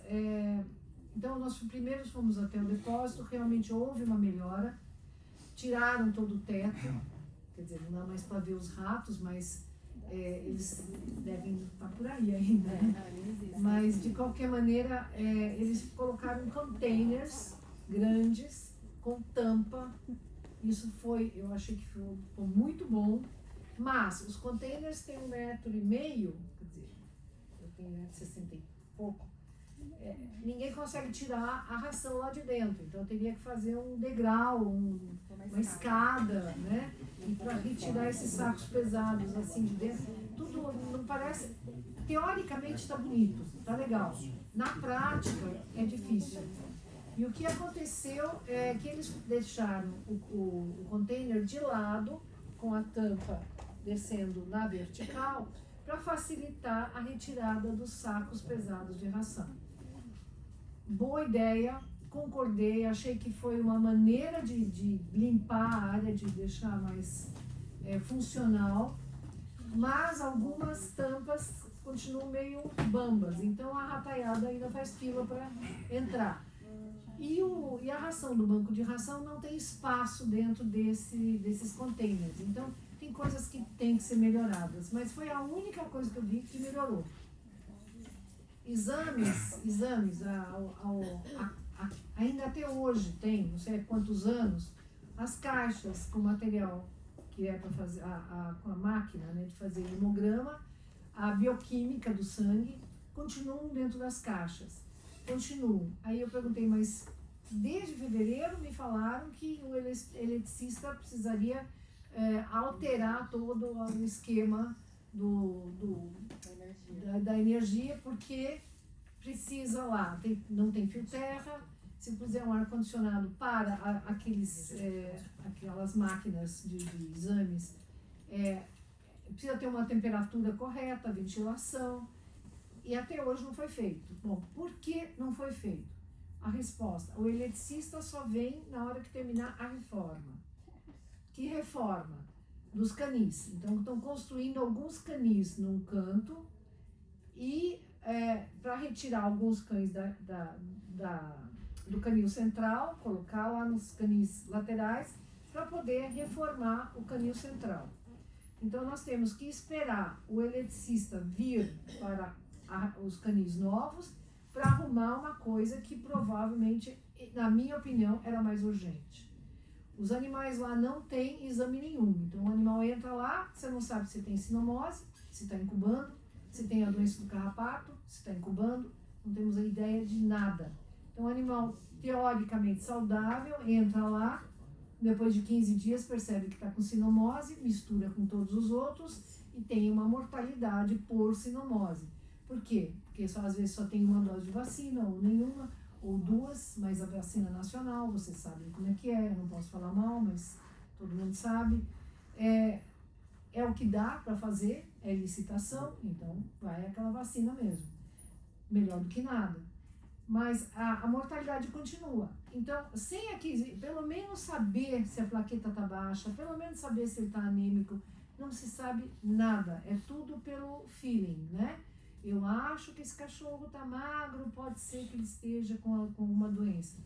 então nós primeiro fomos até o depósito, realmente houve uma melhora, tiraram todo o teto, quer dizer, não dá mais para ver os ratos, mas eles devem estar por aí ainda, né? Mas de qualquer maneira, eles colocaram containers grandes, com tampa. Isso foi, eu achei que foi muito bom. Mas os containers têm 1,5 metro, quer dizer, eu tenho 1,60 e pouco, ninguém consegue tirar a ração lá de dentro, então eu teria que fazer um degrau, uma escada, né? E para retirar esses sacos pesados assim de dentro, tudo não parece, teoricamente está bonito, está legal, na prática é difícil. E o que aconteceu é que eles deixaram o container de lado, com a tampa descendo na vertical, para facilitar a retirada dos sacos pesados de ração. Boa ideia, concordei, achei que foi uma maneira de limpar a área, de deixar mais funcional, mas algumas tampas continuam meio bambas, então a rataiada ainda faz fila para entrar. E a ração do banco de ração não tem espaço dentro desses containers, então tem coisas que têm que ser melhoradas, mas foi a única coisa que eu vi que melhorou. Exames, ainda até hoje tem, não sei há quantos anos, as caixas com material que é para fazer, com a máquina, né, de fazer hemograma, a bioquímica do sangue, continuam dentro das caixas. Continuam. Aí eu perguntei, mas desde fevereiro me falaram que o eletricista precisaria alterar todo o esquema da energia, porque precisa lá, não tem fio terra, se puser um ar-condicionado para aquelas máquinas de exames, precisa ter uma temperatura correta, ventilação, e até hoje não foi feito. Bom, por que não foi feito? A resposta, o eletricista só vem na hora que terminar a reforma. Que reforma? Dos canis. Então, estão construindo alguns canis num canto e para retirar alguns cães do canil central, colocar lá nos canis laterais, para poder reformar o canil central. Então, nós temos que esperar o eletricista vir para os canis novos para arrumar uma coisa que provavelmente, na minha opinião, era mais urgente. Os animais lá não têm exame nenhum, então o animal entra lá, você não sabe se tem sinomose, se está incubando, se tem a doença do carrapato, se está incubando, não temos a ideia de nada. Então o animal teoricamente saudável entra lá, depois de 15 dias percebe que está com sinomose, mistura com todos os outros e tem uma mortalidade por sinomose. Por quê? Porque às vezes só tem uma dose de vacina ou nenhuma, ou 2, mas a vacina nacional, vocês sabem como é que é, eu não posso falar mal, mas todo mundo sabe. É o que dá para fazer, é licitação, então vai aquela vacina mesmo. Melhor do que nada. Mas a mortalidade continua. Então, sem aqui, pelo menos saber se a plaqueta está baixa, pelo menos saber se ele está anêmico, não se sabe nada. É tudo pelo feeling, né? Eu acho que esse cachorro está magro, pode ser que ele esteja com uma doença.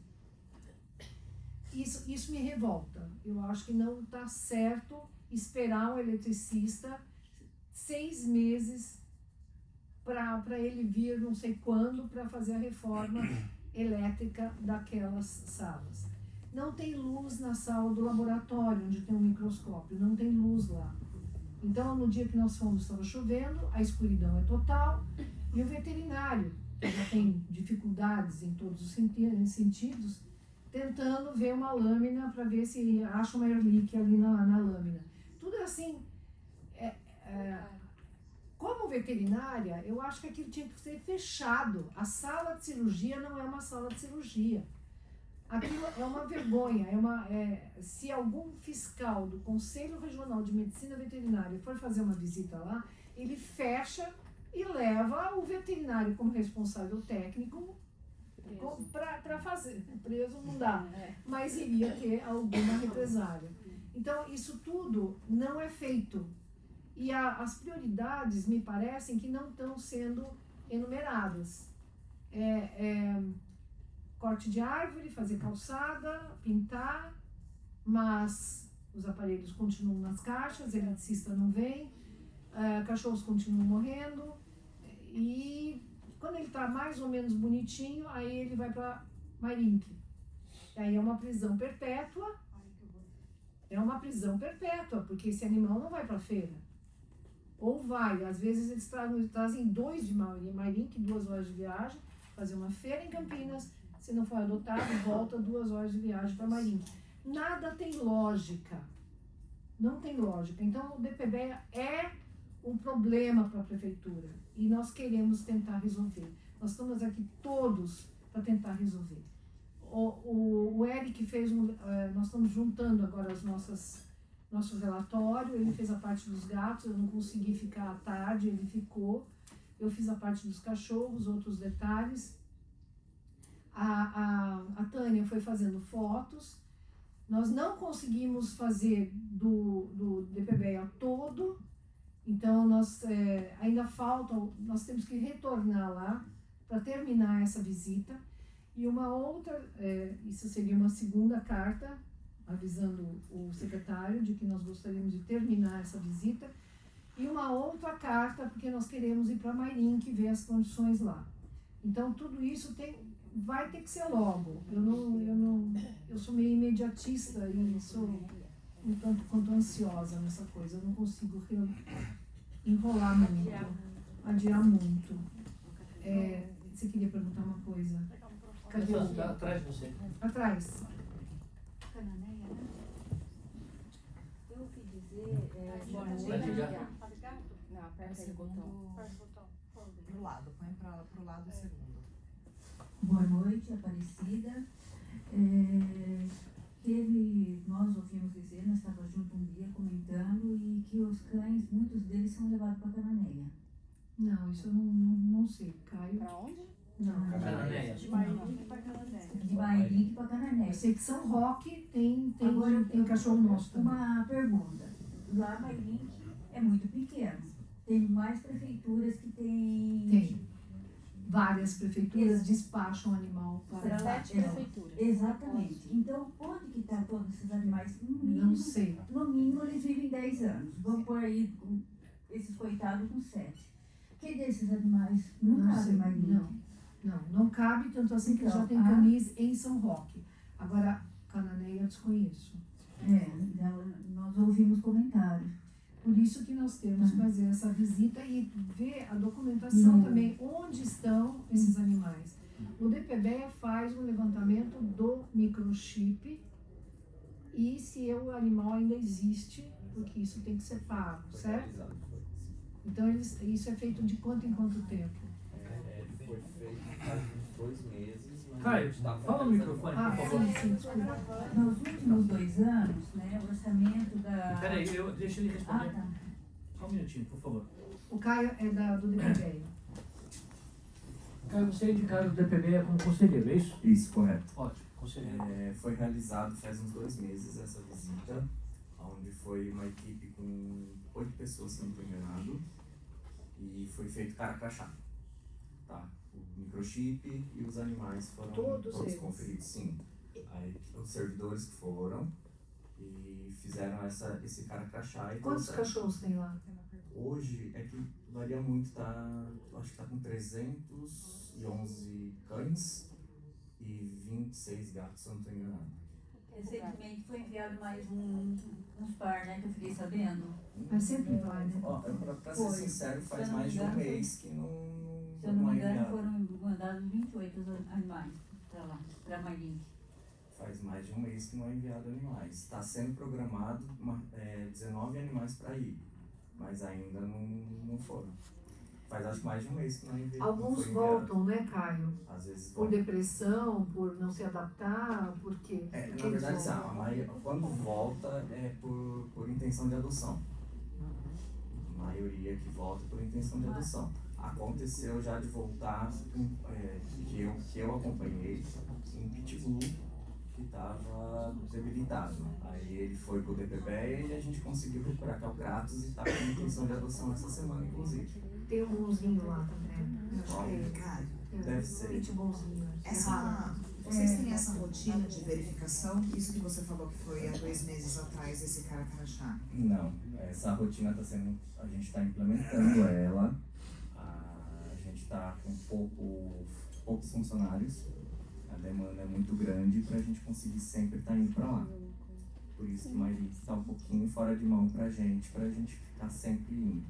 Isso me revolta. Eu acho que não está certo esperar um eletricista 6 meses para ele vir não sei quando para fazer a reforma elétrica daquelas salas. Não tem luz na sala do laboratório, onde tem um microscópio, não tem luz lá. Então, no dia que nós fomos, estava chovendo, a escuridão é total, e o veterinário, que já tem dificuldades em todos os sentidos, tentando ver uma lâmina para ver se acha uma air leak ali na lâmina. Tudo assim, como veterinária, eu acho que aquilo tinha que ser fechado. A sala de cirurgia não é uma sala de cirurgia. Aquilo é uma vergonha. Se algum fiscal do Conselho Regional de Medicina Veterinária for fazer uma visita lá, ele fecha e leva o veterinário como responsável técnico para fazer. Preso não dá, mas iria ter alguma represália. Então, isso tudo não é feito. E as prioridades me parecem que não estão sendo enumeradas. Corte de árvore, fazer calçada, pintar, mas os aparelhos continuam nas caixas, eletricista não vem, cachorros continuam morrendo, e quando ele está mais ou menos bonitinho, aí ele vai para Mairink. Aí é uma prisão perpétua, porque esse animal não vai para a feira. Ou vai, às vezes eles trazem 2 de Mairink, 2 horas de viagem, fazer uma feira em Campinas, se não for adotado, volta 2 horas de viagem para Mairink. Nada tem lógica. Não tem lógica. Então, o DPB é um problema para a prefeitura e nós queremos tentar resolver. Nós estamos aqui todos para tentar resolver. O Eric fez nós estamos juntando agora nosso relatório, ele fez a parte dos gatos, eu não consegui ficar à tarde, ele ficou. Eu fiz a parte dos cachorros, outros detalhes. A Tânia foi fazendo fotos. Nós não conseguimos fazer do DPBA todo, então ainda falta, nós temos que retornar lá para terminar essa visita. E uma outra, isso seria uma segunda carta, avisando o secretário de que nós gostaríamos de terminar essa visita, e uma outra carta, porque nós queremos ir para Mairink ver as condições lá. Então, tudo isso vai ter que ser logo. Eu sou meio imediatista e sou um tanto quanto ansiosa nessa coisa. Eu não consigo enrolar muito, adiar muito. Você queria perguntar uma coisa? Cadê o... Atrás de você. Atrás. Cananéia, né? Eu ouvi dizer... Não, aperta o botão. Pro lado, põe pro lado o segundo. Boa noite, Aparecida. Nós ouvimos dizer, nós estávamos juntos um dia comentando, e que os cães, muitos deles são levados para Cananéia. Não, isso eu não sei. Caio. Para onde? Não. Cananéia. De Mairink para Cananéia. De Mairink para Cananéia. Eu sei que São Roque tem cachorro nosso também. Uma pergunta. Lá Mairink é muito pequeno. Tem mais prefeituras que tem... Tem. Várias prefeituras despacham animal para... 7 prefeituras. Exatamente. Então, onde que estão todos esses animais? No mínimo, Não sei. No mínimo, eles vivem 10 anos. Vamos pôr aí esses coitados com 7. Que desses animais não cabe mais? Não cabe, tanto assim que já tem canis em São Roque. Agora, Cananéia eu desconheço. Nós ouvimos comentários. Por isso que nós temos que fazer essa visita e ver a documentação também, onde estão esses animais. O DPBEA faz um levantamento do microchip e se o animal ainda existe, porque isso tem que ser pago, certo? Então, isso é feito de quanto em quanto tempo? Foi feito faz uns 2 meses, mas Caio, fala no microfone, por favor. Nos últimos 2 anos, né, o orçamento da... Peraí, deixa ele responder. Ah, tá. Só um minutinho, por favor. O Caio é do DPB. Caio, você é indicado do DPB como conselheiro, é isso? Isso, correto. Ótimo, conselheiro. Foi realizado faz uns 2 meses essa visita, onde foi uma equipe com 8 pessoas, se não estou enganado, e foi feito cara crachá. Tá? O microchip e os animais foram todos conferidos, sim. Aí, os servidores que foram e fizeram esse cara crachá. E quantos cachorros tem lá? Hoje é que varia muito, tá? Acho que tá com 311 cães e 26 gatos, se eu não estou enganado. Recentemente foi enviado mais uns par, né, que eu fiquei sabendo. Mas sempre vai, né? Ó, pra ser sincero, faz mais de um mês que não se eu não me engano, foram mandados 28 animais para lá, para Marinho. Faz mais de um mês que não é enviado animais. Está sendo programado 19 animais para ir, mas ainda não foram. Faz acho que mais de um mês que não é enviado. Alguns voltam, né, Caio? Às vezes por depressão, por não se adaptar, por quê? Na verdade, quando volta é por intenção de adoção. A maioria que volta é por intenção de adoção. Aconteceu já de voltar, que eu acompanhei, um pitbull que estava debilitado. Aí ele foi pro DPB e a gente conseguiu recuperar, que é o Kratos, e está com intenção de adoção essa semana, inclusive. Tem um bonzinho lá também. Deve ser. Pitbullzinho. Vocês têm essa rotina de verificação? Isso que você falou que foi há 2 meses atrás, esse cara crachá? Não, essa rotina está sendo, a gente está implementando ela. A gente está com poucos funcionários, a demanda é muito grande para a gente conseguir sempre estar indo para lá. Por isso que mais está um pouquinho fora de mão para a gente ficar sempre indo.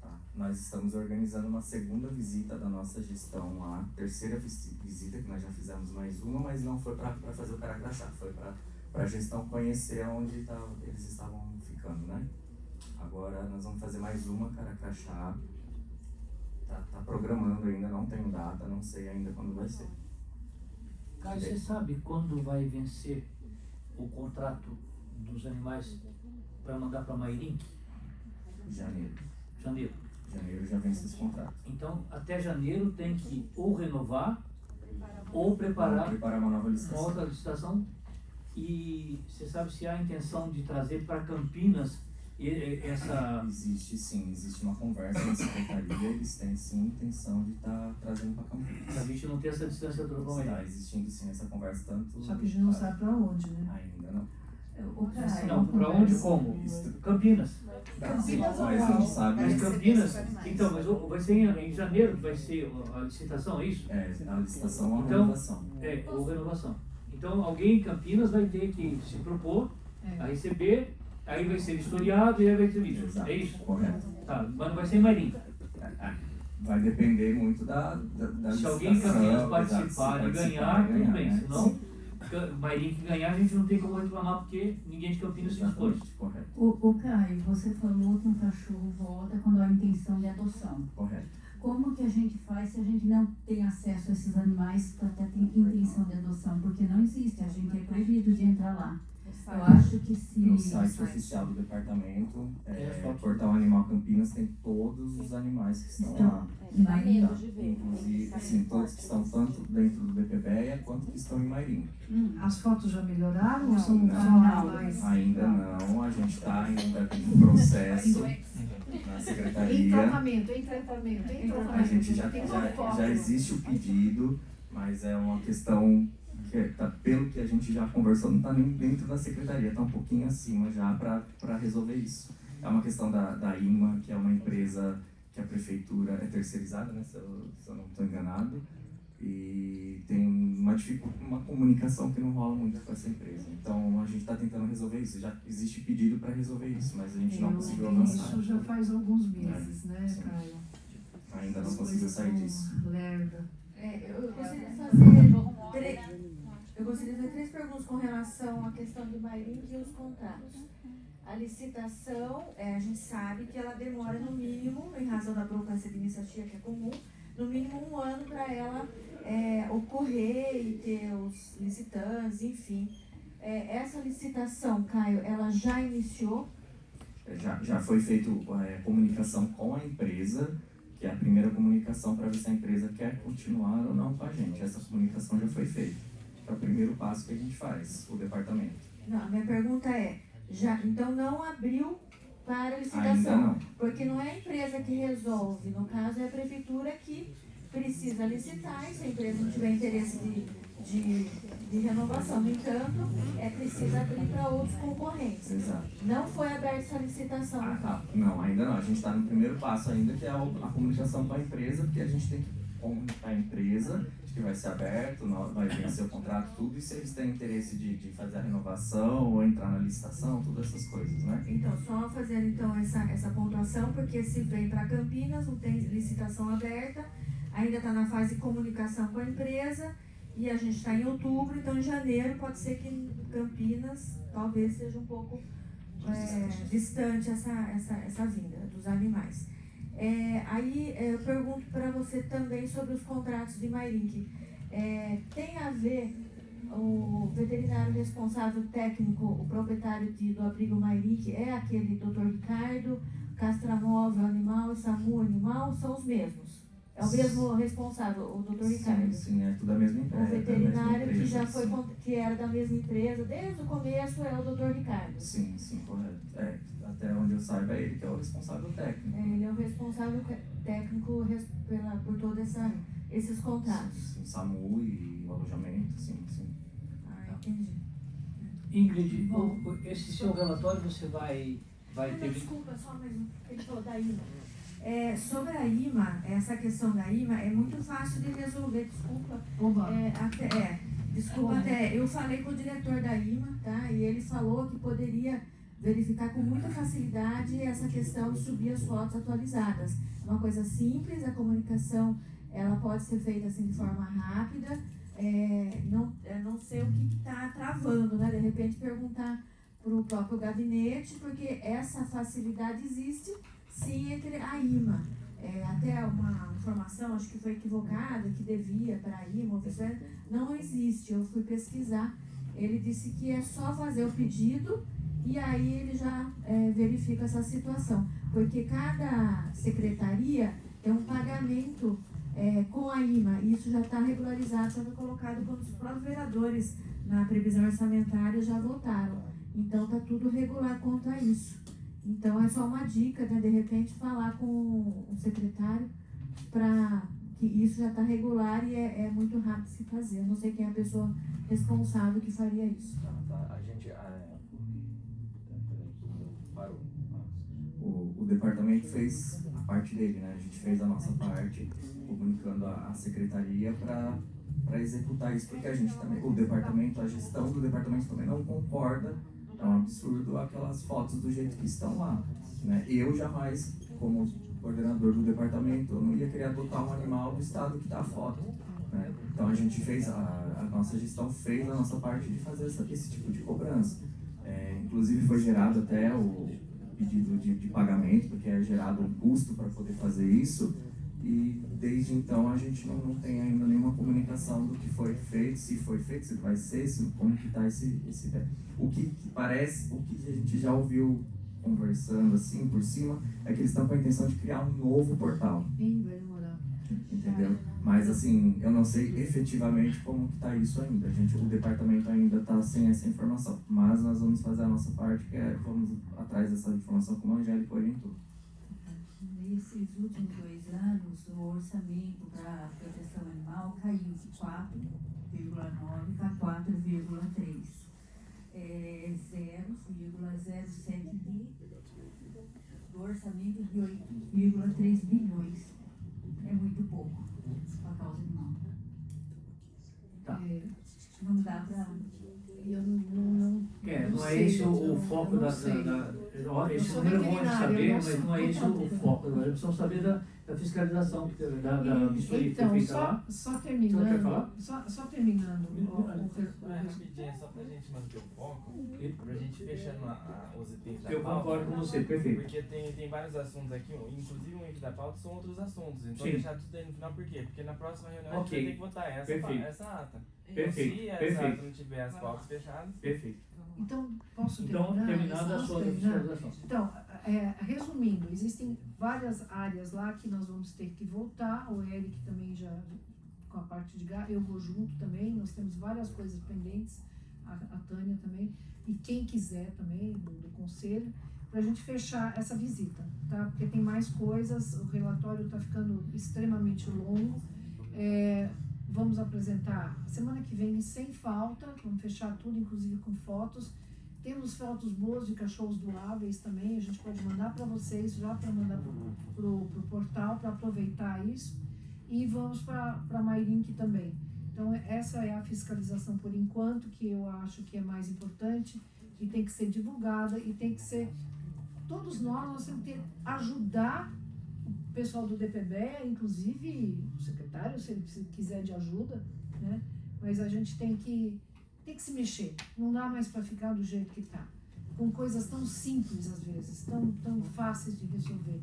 Tá? Nós estamos organizando uma segunda visita da nossa gestão lá, terceira visita, que nós já fizemos mais uma, mas não foi para fazer o cara crachá, foi para a gestão conhecer onde eles estavam ficando, né? Agora nós vamos fazer mais uma cara crachá. Tá programando ainda, não tenho data, não sei ainda quando vai ser. Caio, você sabe quando vai vencer o contrato dos animais para mandar para Mairink? Janeiro. Janeiro já vence esse contrato. Então, até janeiro tem que ou renovar ou preparar uma nova licitação. Uma outra licitação. E você sabe se há intenção de trazer para Campinas essa... Existe sim, existe uma conversa na secretaria, eles têm sim intenção de estar trazendo para Campinas. Para a gente não ter essa distância toda com ele. Está existindo sim essa conversa, tanto... Só que a gente não sabe para onde, né? Ainda não. Não, para onde como? Campinas. Mas não sabe. Mas Campinas, então, mas vai ser em janeiro que vai ser a licitação, é isso? É, a licitação ou a renovação. Ou renovação. Então, alguém em Campinas vai ter que se propor a receber, aí vai ser historiado e aí vai ser isso. Exato. É isso? Correto. Tá, mas não vai ser em Marinho. Vai depender muito da se alguém em Campinas participar e ganhar, tudo bem. Né? Senão, Marinho que ganhar, a gente não tem como reclamar porque ninguém de Campinas se dispôs. Correto. O Caio, você falou que um cachorro volta quando há intenção de adoção. Correto. Como que a gente faz se a gente não tem acesso a esses animais para ter intenção de adoção? Porque não existe, a gente é proibido de entrar lá. Eu acho que se... No site oficial do departamento, Portal Animal Campinas tem todos os animais que estão lá. Inclusive, assim, todos que estão tanto dentro do BPBEA quanto que estão em Marinho. As fotos já melhoraram ou são mais? Ainda não, a gente está ainda em processo na secretaria. Em tratamento. A gente já existe o pedido, mas é uma questão que pelo que a gente já conversou, não está nem dentro da secretaria, está um pouquinho acima já para resolver isso. É uma questão da IMA, que é uma empresa que a prefeitura é terceirizada, né, se eu não estou enganado, e tem uma comunicação que não rola muito com essa empresa. Então a gente está tentando resolver isso, já existe pedido para resolver isso, mas a gente não conseguiu avançar. Isso já faz alguns meses, né, Caio? Ainda não conseguiu sair disso. Lerda. Eu gostaria de fazer 3 perguntas com relação à questão do Mairink e os contratos. A licitação, a gente sabe que ela demora no mínimo, em razão da burocracia administrativa que é comum, no mínimo 1 ano para ela ocorrer e ter os licitantes, enfim. Essa licitação, Caio, ela já iniciou? Já foi feita comunicação com a empresa, que é a primeira comunicação para ver se a empresa quer continuar ou não com a gente. Essa comunicação já foi feita. É o primeiro passo que a gente faz, o departamento. Não, a minha pergunta então não abriu para licitação? Ainda não. Porque não é a empresa que resolve, no caso é a prefeitura que precisa licitar, e se a empresa não tiver interesse de renovação. No entanto, preciso abrir para outros concorrentes. Exato. Não foi aberta essa licitação, então? Não, ainda não. A gente está no primeiro passo ainda, que é a comunicação com a empresa, porque a gente tem que comunicar a empresa de que vai ser aberto, vai vencer o contrato, tudo, e se eles têm interesse de fazer a renovação ou entrar na licitação, todas essas coisas, né? Então, só fazendo então essa pontuação, porque se vem para Campinas, não tem licitação aberta, ainda está na fase de comunicação com a empresa, e a gente está em outubro, então em janeiro pode ser que Campinas talvez seja um pouco distante essa vinda dos animais. Aí eu pergunto para você também sobre os contratos de Mairink. Tem a ver o veterinário responsável técnico, o proprietário do abrigo Mairink, é aquele Dr. Ricardo, Castramóvel Animal e SAMU Animal, são os mesmos? É o mesmo responsável, o Dr. Ricardo? Sim, é tudo a mesma empresa. O veterinário que já foi, que era da mesma empresa, desde o começo é o Dr. Ricardo? Sim, correto. Até onde eu saiba, é ele que é o responsável técnico. Ele é o responsável técnico por todos esses contratos. Sim, SAMU e o alojamento, sim. Entendi. Ingrid, esse seu relatório você vai ter... Desculpa, só mais um. Ele falou da IMA. Sobre a IMA, essa questão da IMA é muito fácil de resolver, desculpa. Eu falei com o diretor da IMA, tá? E ele falou que poderia verificar com muita facilidade essa questão de subir as fotos atualizadas. É uma coisa simples, a comunicação ela pode ser feita assim de forma rápida. Não sei o que está travando, né? De repente perguntar para o próprio gabinete, porque essa facilidade existe sim entre a IMA. Até uma informação, acho que foi equivocada, que devia para a IMA, não existe. Eu fui pesquisar, ele disse que é só fazer o pedido e aí ele já verifica essa situação, porque cada secretaria tem um pagamento com a IMA, e isso já está regularizado, já foi colocado quando os próprios vereadores na previsão orçamentária já votaram. Então está tudo regular quanto a isso. Então é só uma dica, né? De repente falar com o secretário para que isso já está regular e é muito rápido de se fazer. Eu não sei quem é a pessoa responsável que faria isso. A gente parou. O departamento fez a parte dele, né? A gente fez a nossa parte, comunicando a secretaria para executar isso, porque a gente também, o departamento, a gestão do departamento também não concorda. É um absurdo aquelas fotos do jeito que estão lá, né? Eu jamais, como coordenador do departamento, eu não ia querer adotar um animal do estado que está a foto, né? Então a gente fez, a nossa gestão fez a nossa parte de fazer esse tipo de cobrança. Inclusive foi gerado até o pedido de pagamento, porque é gerado um custo para poder fazer isso, e desde então a gente não tem ainda nenhuma comunicação do que foi feito, se foi feito, se vai ser, como que está esse o que parece, o que a gente já ouviu conversando assim por cima, é que eles estão com a intenção de criar um novo portal. Entendeu? Mas assim, eu não sei efetivamente como que está isso ainda. O departamento ainda está sem essa informação, mas nós vamos fazer a nossa parte, que vamos atrás dessa informação como a Angélica orientou. Nesses últimos 2 anos, o orçamento para a proteção animal caiu de 4,9 para 4,3. 0,07 do orçamento de 8,3 bilhões. É muito pouco para a causa animal. Tá. Não dá para... Não é esse o foco da esse número é bom de saber, mas não é esse o foco. Nós precisamos saber da da fiscalização da vistoria que foi Então, feita lá. só Você quer terminando, falar? só terminando. Rapidinho, só pra gente manter o foco, pra gente fechando os itens da Eu pauta. concordo com você, perfeito. Porque tem vários assuntos aqui, inclusive um item da pauta são outros assuntos. Então Sim. deixar tudo aí no final, por quê? Porque na próxima reunião a gente Ok. vai ter que votar essa ata. Perfeito. Se essa Perfeito. ata não tiver as pautas fechadas. Perfeito. Então, posso Então, terminar? terminada a Posso sua terminar? fiscalização. Então, resumindo, existem várias áreas lá que nós vamos ter que voltar. O Eric também já, com a parte de gás, eu vou junto também. Nós temos várias coisas pendentes, a Tânia também, e quem quiser também, do conselho, para a gente fechar essa visita, tá? Porque tem mais coisas, o relatório está ficando extremamente longo. Vamos apresentar semana que vem sem falta, vamos fechar tudo, inclusive com fotos. Temos fotos boas de cachorros doáveis também, a gente pode mandar para vocês, já para mandar pro portal, para aproveitar isso. E vamos para Mairink também. Então, essa é a fiscalização por enquanto, que eu acho que é mais importante e tem que ser divulgada e tem que ser... Todos nós temos que ajudar o pessoal do DPB, inclusive o secretário, se ele quiser de ajuda, né? Mas a gente tem que se mexer. Não dá mais para ficar do jeito que está. Com coisas tão simples, às vezes, tão fáceis de resolver.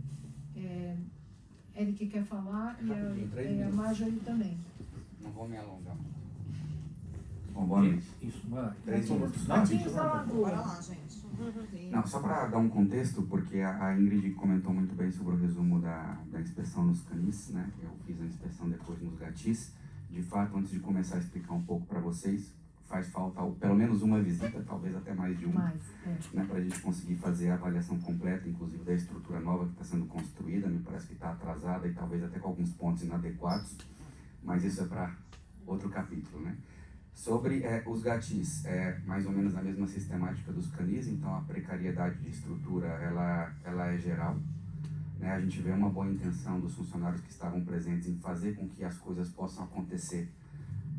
Eric quer falar e a Marjorie também. Não vou me alongar. Bom, boa noite. Isso, vai lá. 3 minutos. Bora lá, gente. Não, só para dar um contexto, porque a Ingrid comentou muito bem sobre o resumo da inspeção nos canis, né? Eu fiz a inspeção depois nos gatis. De fato, antes de começar a explicar um pouco para vocês, faz falta pelo menos uma visita, talvez até mais de uma, né, para a gente conseguir fazer a avaliação completa, inclusive da estrutura nova que está sendo construída. Me parece que está atrasada e talvez até com alguns pontos inadequados, mas isso é para outro capítulo, né? Sobre os gatis, mais ou menos a mesma sistemática dos canis, então a precariedade de estrutura ela é geral, né? A gente vê uma boa intenção dos funcionários que estavam presentes em fazer com que as coisas possam acontecer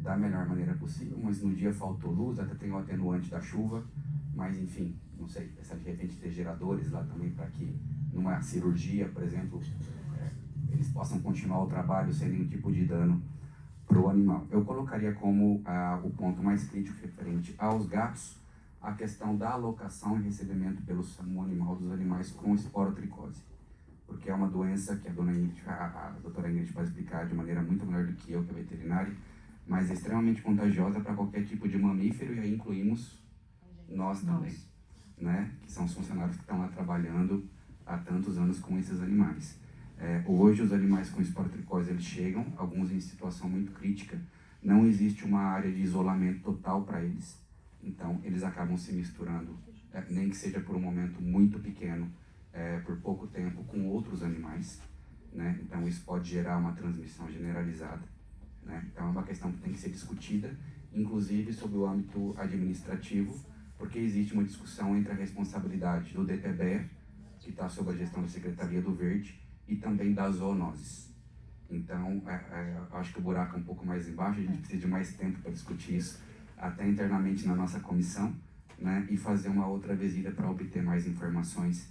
da melhor maneira possível, mas no dia faltou luz, até tem o atenuante da chuva, mas enfim, não sei, essa de repente ter geradores lá também para que numa cirurgia, por exemplo, eles possam continuar o trabalho sem nenhum tipo de dano para o animal. Eu colocaria como o ponto mais crítico referente aos gatos a questão da alocação e recebimento pelo SAMU animal dos animais com esporotricose, porque é uma doença que a doutora Ingrid pode explicar de maneira muito melhor do que eu, que é veterinária, mas é extremamente contagiosa para qualquer tipo de mamífero, e aí incluímos nós também, né? Que são os funcionários que estão lá trabalhando há tantos anos com esses animais. Hoje os animais com esporotricose eles chegam, alguns em situação muito crítica, não existe uma área de isolamento total para eles, então eles acabam se misturando, nem que seja por um momento muito pequeno, por pouco tempo, com outros animais, né? Então isso pode gerar uma transmissão generalizada, né? Então é uma questão que tem que ser discutida, inclusive sob o âmbito administrativo, porque existe uma discussão entre a responsabilidade do DPBR, que está sob a gestão da Secretaria do Verde, e também das zoonoses. Então, acho que o buraco é um pouco mais embaixo, a gente precisa de mais tempo para discutir isso, até internamente na nossa comissão, né, e fazer uma outra visita para obter mais informações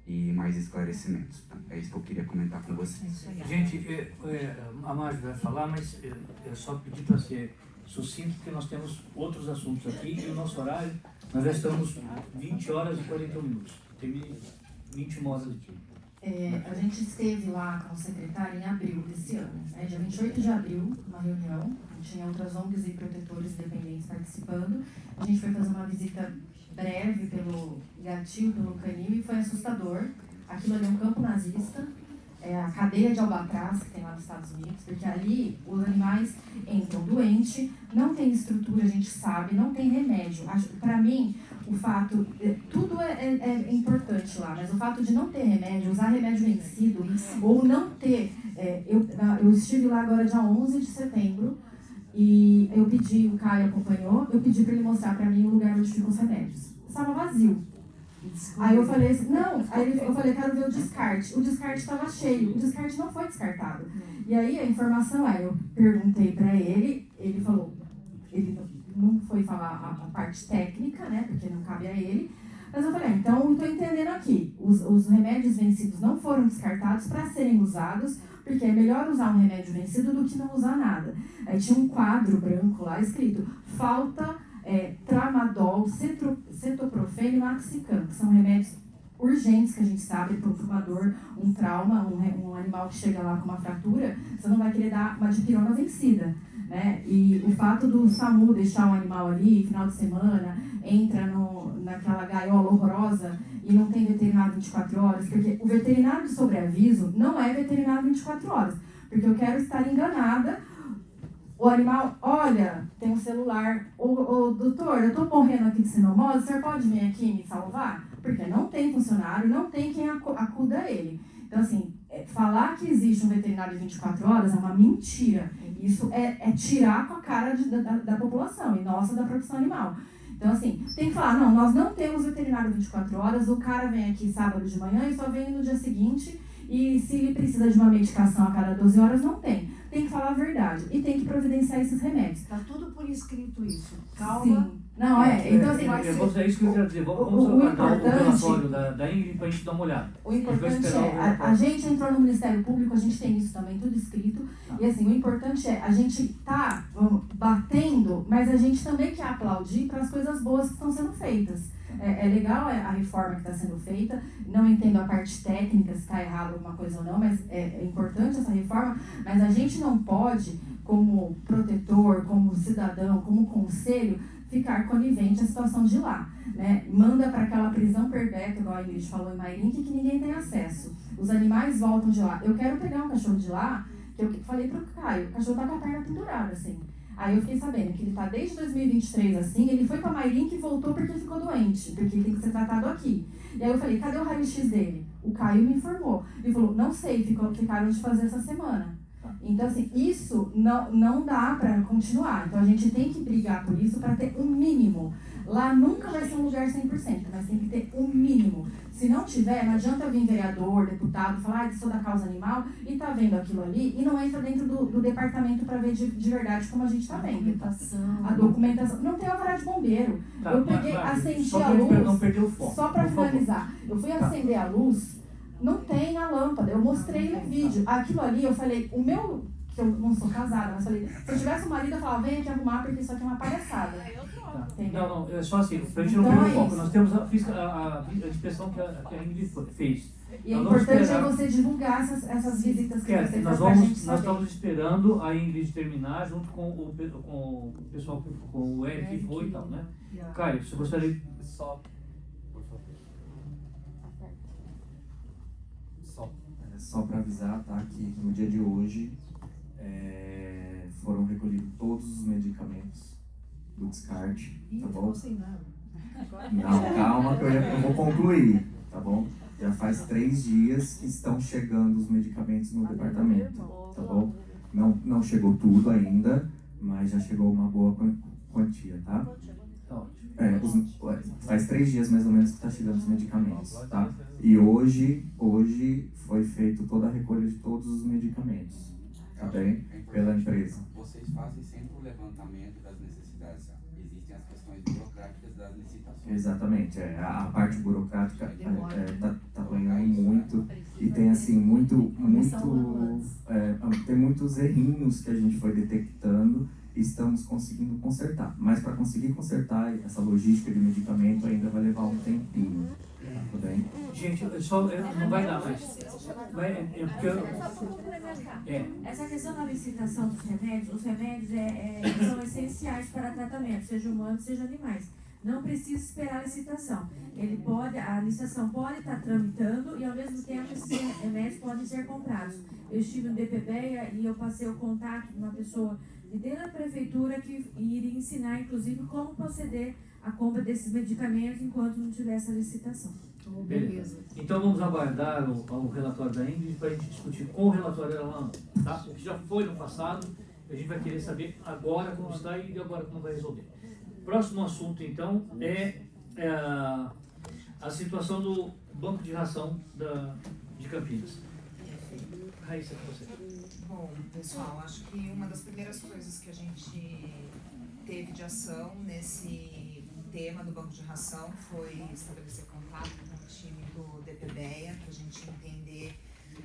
e mais esclarecimentos. Então, é isso que eu queria comentar com vocês. Gente, a Marjorie vai falar, mas é só pedir para ser sucinto, porque nós temos outros assuntos aqui e o nosso horário, nós já estamos 20 horas e 41 minutos. Tem 21 horas de tempo. A gente esteve lá com o secretário em abril desse ano, né? Dia 28 de abril, uma reunião, tinha outras ONGs e protetores independentes participando. A gente foi fazer uma visita breve pelo gatil, pelo canil, e foi assustador. Aquilo ali é um campo nazista, é a cadeia de Albatraz que tem lá nos Estados Unidos, porque ali os animais entram doentes, não tem estrutura, a gente sabe, não tem remédio. Para mim, o fato, tudo é importante lá, mas o fato de não ter remédio, usar remédio vencido, ou não ter, eu estive lá agora dia 11 de setembro, e eu pedi, o Caio acompanhou, eu pedi para ele mostrar para mim o lugar onde ficam os remédios. Estava vazio. Aí eu falei assim, eu falei, quero ver o descarte. O descarte estava cheio, o descarte não foi descartado. E aí a informação eu perguntei para ele falou, ele não foi falar a parte técnica, né, porque não cabe a ele, mas eu falei, então eu estou entendendo aqui, os remédios vencidos não foram descartados para serem usados Porque é melhor usar um remédio vencido do que não usar nada. Aí tinha um quadro branco lá escrito: falta tramadol, cetoprofeno e maxican, que são remédios urgentes que a gente sabe para um fumador, um trauma, um animal que chega lá com uma fratura, você não vai querer dar uma dipirona vencida, né? E o fato do SAMU deixar um animal ali, final de semana, entra naquela gaiola horrorosa e não tem veterinário 24 horas, porque o veterinário de sobreaviso não é veterinário 24 horas, porque eu quero estar enganada. O animal, olha, tem um celular, ô doutor, eu tô morrendo aqui de sinomose, o senhor pode vir aqui me salvar? Porque não tem funcionário, não tem quem acuda a ele. Então, assim, falar que existe um veterinário 24 horas é uma mentira. Isso é tirar com a cara da população e nossa da produção animal. Então, assim, tem que falar, não, nós não temos veterinário 24 horas, o cara vem aqui sábado de manhã e só vem no dia seguinte, e se ele precisa de uma medicação a cada 12 horas, não tem. Tem que falar a verdade e tem que providenciar esses remédios. Tá tudo por escrito isso. Calma. Sim. Não, então assim... É isso que eu queria dizer. Vamos aguardar o relatório da Ingrid para a gente dar uma olhada. O importante a gente entrou no Ministério Público, a gente tem isso também, tudo escrito. E assim, o importante a gente tá batendo, mas a gente também quer aplaudir para as coisas boas que estão sendo feitas. É legal a reforma que está sendo feita, não entendo a parte técnica, se está errado alguma coisa ou não, mas é importante essa reforma, mas a gente não pode, como protetor, como cidadão, como conselho, ficar conivente à situação de lá, né? Manda para aquela prisão perpétua, igual a Ingrid falou em Mairink, que ninguém tem acesso. Os animais voltam de lá. Eu quero pegar um cachorro de lá, que eu falei pro Caio, o cachorro tá com a perna pendurada, assim. Aí eu fiquei sabendo que ele tá desde 2023 assim, ele foi pra Mairink e voltou porque ficou doente, porque ele tem que ser tratado aqui. E aí eu falei, cadê o raio-x dele? O Caio me informou. Ele falou, não sei, ficaram de fazer essa semana. Então, assim, isso não dá para continuar. Então, a gente tem que brigar por isso para ter um mínimo. Lá nunca vai ser um lugar 100%, mas tem que ter um mínimo. Se não tiver, não adianta vir vereador, deputado, falar sou da causa animal e tá vendo aquilo ali e não entra dentro do departamento para ver de verdade como a gente tá vendo. A documentação. Não tem alvará de bombeiro. Eu peguei, acendi a luz, não perder o foco, só para finalizar. Eu fui acender a luz, não tem a lâmpada. Eu mostrei no vídeo. Aquilo ali, eu falei, o meu, que eu não sou casada, mas falei, se eu tivesse um marido, eu falava, vem aqui arrumar porque isso aqui é uma palhaçada. Não, é só assim, pra gente não perder o foco. Nós temos a inspeção que a Ingrid fez. E é importante você divulgar essas visitas que você faz pra gente saber. Nós estamos esperando a Ingrid terminar junto com o pessoal, com o Eric que foi e tal, né? Caio, você gostaria de... Só para avisar, tá, que no dia de hoje foram recolhidos todos os medicamentos do descarte, tá bom? Não, calma que eu vou concluir, tá bom? Já faz 3 dias que estão chegando os medicamentos no departamento, tá bom? Não chegou tudo ainda, mas já chegou uma boa quantia, tá? Faz 3 dias mais ou menos que está chegando os medicamentos, tá? E hoje foi feito toda a recolha de todos os medicamentos, tá bem? Pela empresa. Vocês fazem sempre o levantamento das necessidades. Existem as questões burocráticas das licitações. Exatamente, a parte burocrática tá apanhando muito e tem assim tem muitos errinhos que a gente foi detectando e estamos conseguindo consertar. Mas para conseguir consertar essa logística de medicamento ainda vai levar um tempinho. Tá bem? Gente, não vai dar mais. Essa questão da licitação dos remédios, os remédios são essenciais para tratamento, seja humano, seja animais. Não precisa esperar a licitação. A licitação pode estar tramitando e ao mesmo tempo esses remédios podem ser comprados. Eu estive no DPBEA e eu passei o contato de uma pessoa de dentro da prefeitura que iria ensinar, inclusive, como proceder a compra desses medicamentos enquanto não tiver essa licitação. Beleza. Então vamos aguardar o relatório da Ingrid para a gente discutir com o relatório dela, tá? O que já foi no passado, a gente vai querer saber agora como está e agora como vai resolver. Próximo assunto, então, é a situação do banco de ração de Campinas. Raíssa, com você. Bom, pessoal, acho que uma das primeiras coisas que a gente teve de ação nesse tema do banco de ração foi estabelecer contato com o time do DPBEA para a gente entender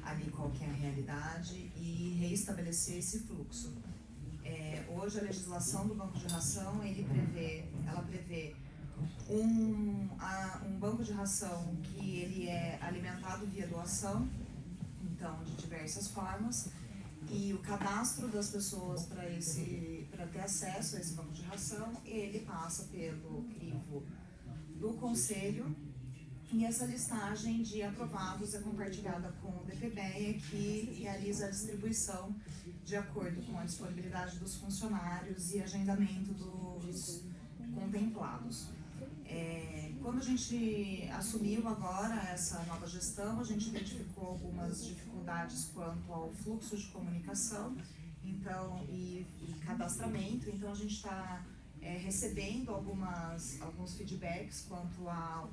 ali qual que é a realidade e reestabelecer esse fluxo. Hoje a legislação do banco de ração, ela prevê um banco de ração que ele é alimentado via doação, então de diversas formas, e o cadastro das pessoas para ter acesso a esse banco de ração, ele passa pelo crivo do Conselho, e essa listagem de aprovados é compartilhada com o DPBEA, que realiza a distribuição de acordo com a disponibilidade dos funcionários e agendamento dos contemplados. Quando a gente assumiu agora essa nova gestão, a gente identificou algumas dificuldades quanto ao fluxo de comunicação e cadastramento, então a gente está recebendo alguns feedbacks quanto a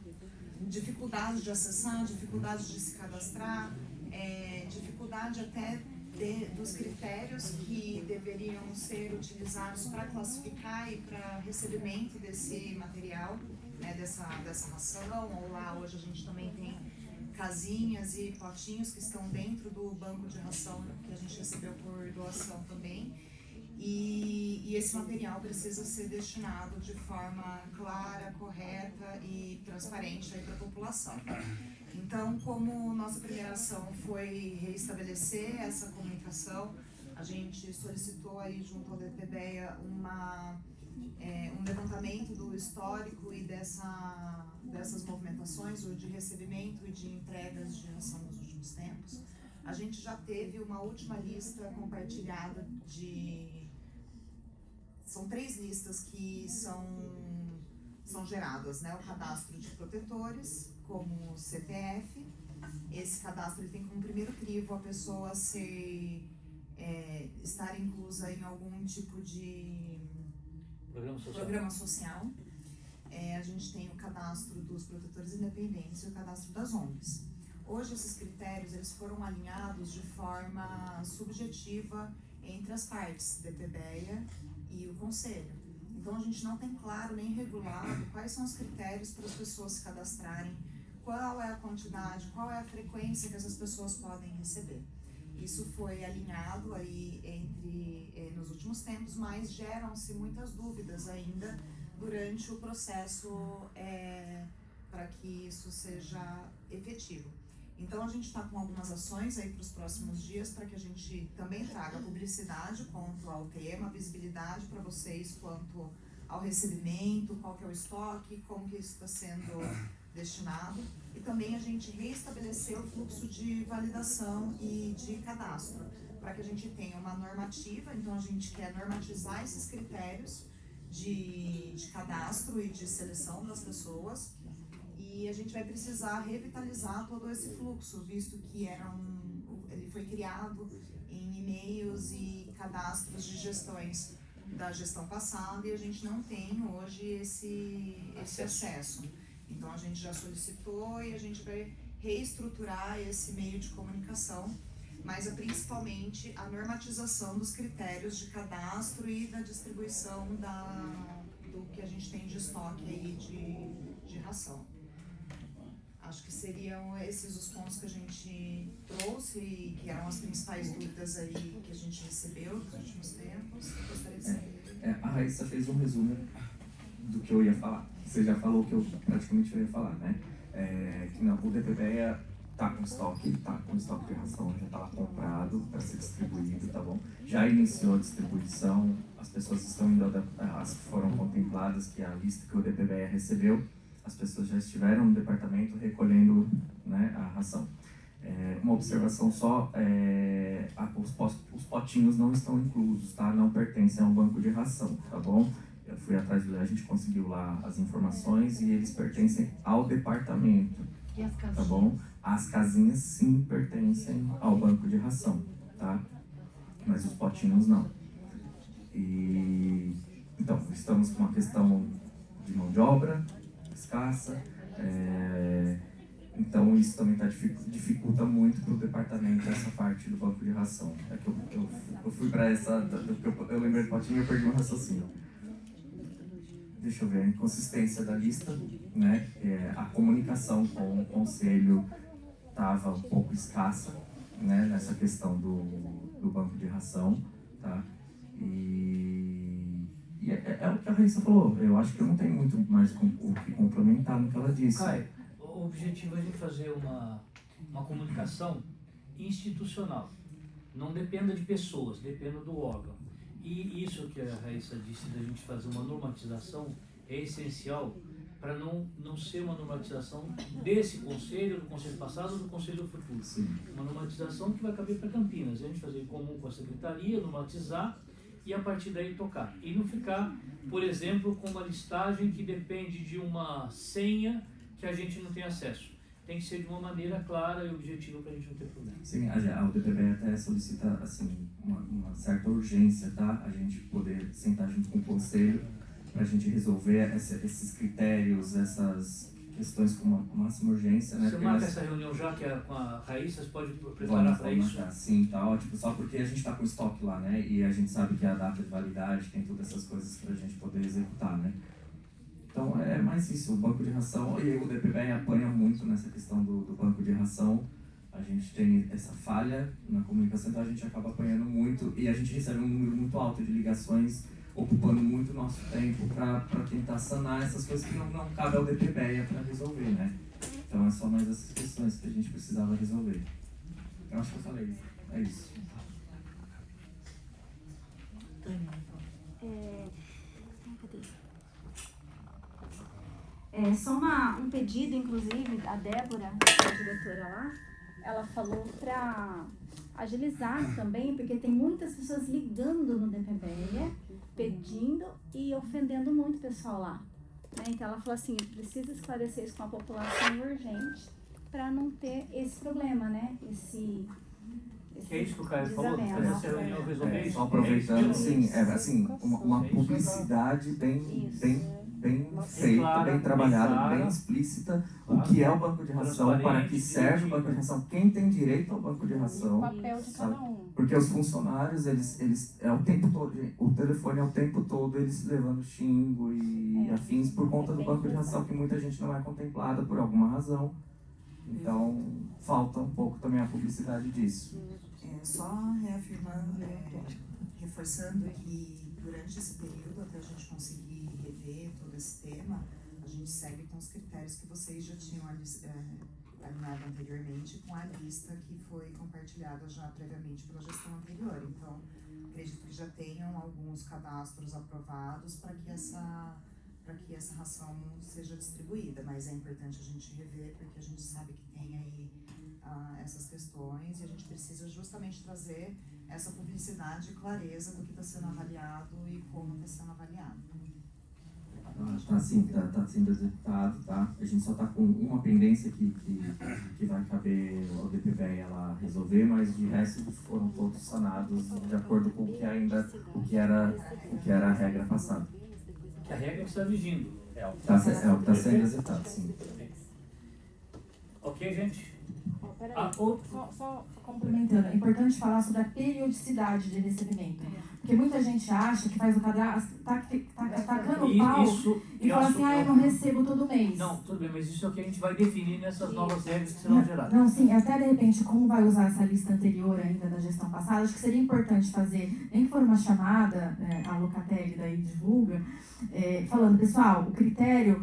dificuldades de acessar, dificuldades de se cadastrar, dificuldade até dos critérios que deveriam ser utilizados para classificar e para recebimento desse material, né, dessa ração. Ou lá hoje a gente também tem casinhas e potinhos que estão dentro do banco de ração que a gente recebeu por doação também. E esse material precisa ser destinado de forma clara, correta e transparente para a população. Então, como nossa primeira ação foi reestabelecer essa comunicação, a gente solicitou aí junto ao DPBEA um levantamento do histórico e dessas movimentações, ou de recebimento e de entregas de ração nos últimos tempos. A gente já teve uma última lista compartilhada são 3 listas que são geradas, né? O cadastro de protetores, como CPF. Esse cadastro ele tem como primeiro crivo a pessoa estar inclusa em algum tipo de programa social. A gente tem o cadastro dos protetores independentes e o cadastro das ONGs. Hoje esses critérios eles foram alinhados de forma subjetiva entre as partes, DPBEA e o Conselho. Então a gente não tem claro nem regulado quais são os critérios para as pessoas se cadastrarem, qual é a quantidade, qual é a frequência que essas pessoas podem receber. Isso foi alinhado aí nos últimos tempos, mas geram-se muitas dúvidas ainda durante o processo para que isso seja efetivo. Então a gente está com algumas ações aí para os próximos dias para que a gente também traga publicidade quanto ao tema, visibilidade para vocês quanto ao recebimento, qual que é o estoque, como que isso está sendo destinado, e também a gente reestabelecer o fluxo de validação e de cadastro, para que a gente tenha uma normativa. Então a gente quer normatizar esses critérios de cadastro e de seleção das pessoas, e a gente vai precisar revitalizar todo esse fluxo, visto que ele foi criado em e-mails e cadastros de gestões da gestão passada, e a gente não tem hoje esse acesso. Então a gente já solicitou e a gente vai reestruturar esse meio de comunicação, mas principalmente a normatização dos critérios de cadastro e da distribuição do que a gente tem de estoque aí de ração. Acho que seriam esses os pontos que a gente trouxe e que eram as principais dúvidas aí que a gente recebeu nos últimos tempos. Gostaria de saber. A Raíssa fez um resumo do que eu ia falar. Você já falou o que eu praticamente ia falar, né? Que o DPBEA está com estoque de ração, já está lá comprado para ser distribuído, tá bom? Já iniciou a distribuição, as pessoas estão indo, as que foram contempladas, que é a lista que o DPBEA recebeu, as pessoas já estiveram no departamento recolhendo, né, a ração. Uma observação só, os potinhos não estão inclusos, tá? Não pertencem ao banco de ração, tá bom? Eu fui atrás, a gente conseguiu lá as informações e eles pertencem ao departamento, E as casinhas? tá bom? As casinhas sim pertencem ao banco de ração, tá? Mas os potinhos não. Então, estamos com uma questão de mão de obra escassa, então isso também dificulta muito para o departamento essa parte do banco de ração. É que eu fui para eu lembrei do potinho e eu perdi um raciocínio. Deixa eu ver, a inconsistência da lista, né? A comunicação com o conselho estava um pouco escassa, né, nessa questão do banco de ração, tá? E é o que a Raíssa falou, eu acho que eu não tenho muito mais o que complementar no que ela disse. Caio, o objetivo é a gente fazer uma comunicação institucional. Não dependa de pessoas, dependa do órgão. E isso que a Raíssa disse da gente fazer uma normatização é essencial para não ser uma normatização desse conselho, do conselho passado ou do conselho do futuro. Sim. Uma normatização que vai caber para Campinas. A gente fazer em comum com a secretaria, normatizar e a partir daí tocar. E não ficar, por exemplo, com uma listagem que depende de uma senha que a gente não tem acesso. Tem que ser de uma maneira clara e objetiva para a gente não ter problema. Sim, a UDPB até solicita assim, uma certa urgência, tá? A gente poder sentar junto com o conselho para a gente resolver esses critérios, essas questões com uma máxima urgência, né? Você marca essa reunião já que é com a Raíssa, você pode preparar para isso? Sim, tá ótimo, só porque a gente está com estoque lá, né? E a gente sabe que a data de validade tem todas essas coisas para a gente poder executar, né? Então é mais isso, o banco de ração, e o DPB apanha muito nessa questão do banco de ração. A gente tem essa falha na comunicação, então a gente acaba apanhando muito e a gente recebe um número muito alto de ligações, ocupando muito nosso tempo para tentar sanar essas coisas que não cabe ao DPB para resolver, né? Então é só mais essas questões que a gente precisava resolver. Eu acho que eu falei, é isso. Só um pedido, inclusive, a Débora, a diretora lá, ela falou para agilizar também, porque tem muitas pessoas ligando no DPB, pedindo e ofendendo muito o pessoal lá. Né? Então ela falou assim, precisa esclarecer isso com a população urgente para não ter esse problema, né? Esse é isso que o Caio falou, fazer essa reunião resolver isso. Só aproveitando, assim, uma publicidade bem feita, bem trabalhada, bem explícita, o que é o banco de ração, para que serve o banco de ração, quem tem direito ao banco de ração, o papel de cada um. Porque os funcionários, eles é o tempo todo, o telefone é o tempo todo, eles levando xingo e afins por conta do banco de ração, que muita gente não é contemplada por alguma razão. Então, falta um pouco também a publicidade disso. Só reafirmando, reforçando que durante esse período, até a gente conseguir rever todo esse tema, a gente segue com os critérios que vocês já tinham alinhado anteriormente com a lista que foi compartilhada já previamente pela gestão anterior. Então, acredito que já tenham alguns cadastros aprovados para que essa ração seja distribuída, mas é importante a gente rever porque a gente sabe que tem aí essas questões e a gente precisa justamente trazer essa publicidade e clareza do que está sendo avaliado e como está sendo avaliado. Tá sendo executado, tá? A gente só tá com uma pendência que vai caber ao DPB ela resolver, mas de resto foram todos sanados de acordo com o que era a regra passada. Que a regra está vigindo. É o que está sendo executado, sim. Ok, gente? Só complementando, é importante falar sobre a periodicidade de recebimento. Porque muita gente acha que faz o cadastro, tá tacando o pau e fala assim, eu não recebo todo mês. Não, tudo bem, mas isso é o que a gente vai definir nessas novas regras que serão geradas. Não, sim, até de repente, como vai usar essa lista anterior ainda da gestão passada, acho que seria importante fazer, nem que for uma chamada, a Locatelli daí divulga, falando, pessoal, o critério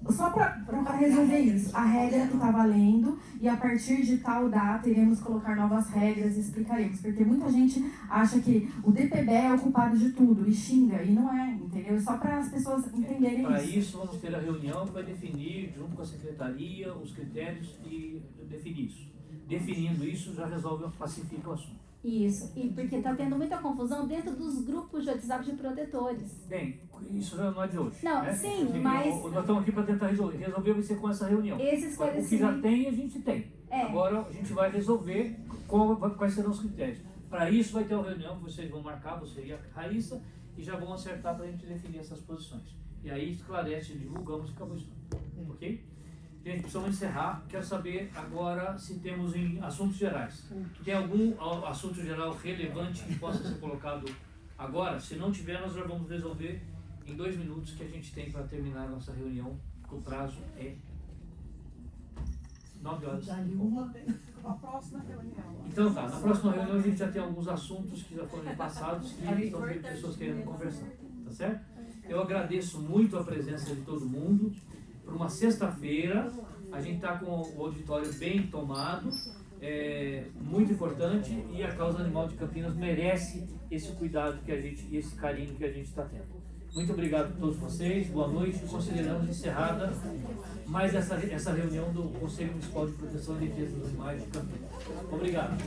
só para resolver isso, a regra que está valendo e a partir de tal data iremos colocar novas regras e explicaremos, porque muita gente acha que o DPB é o culpado de tudo e xinga, e não é, entendeu? É só para as pessoas entenderem Para isso vamos ter a reunião que vai definir, junto com a secretaria, os critérios e definir isso. Definindo isso já resolve, pacifica o assunto. Isso, e porque está tendo muita confusão dentro dos grupos de WhatsApp de protetores. Bem, isso já não é de hoje. Não, né? sim, mas... Nós estamos aqui para tentar resolver. Resolver vai ser com essa reunião. O que já tem, a gente tem. Agora a gente vai resolver quais serão os critérios. Para isso vai ter uma reunião que vocês vão marcar, você e a Raíssa, e já vão acertar para a gente definir essas posições. E aí esclarece, divulgamos e acabou isso. Ok? Gente, precisamos encerrar. Quero saber agora se temos em assuntos gerais. Tem algum assunto geral relevante que possa ser colocado agora? Se não tiver, nós já vamos resolver em 2 minutos que a gente tem para terminar a nossa reunião. O prazo é 9 horas. a próxima reunião. Então tá, na próxima reunião a gente já tem alguns assuntos que já foram passados que estão pessoas querendo conversar, tá certo? Eu agradeço muito a presença de todo mundo. Por uma sexta-feira, a gente está com o auditório bem tomado, muito importante, e a causa animal de Campinas merece esse cuidado que a gente, e esse carinho que a gente está tendo. Muito obrigado a todos vocês, boa noite. Consideramos encerrada mais essa reunião do Conselho Municipal de Proteção e Defesa dos Animais de Campinas. Obrigado.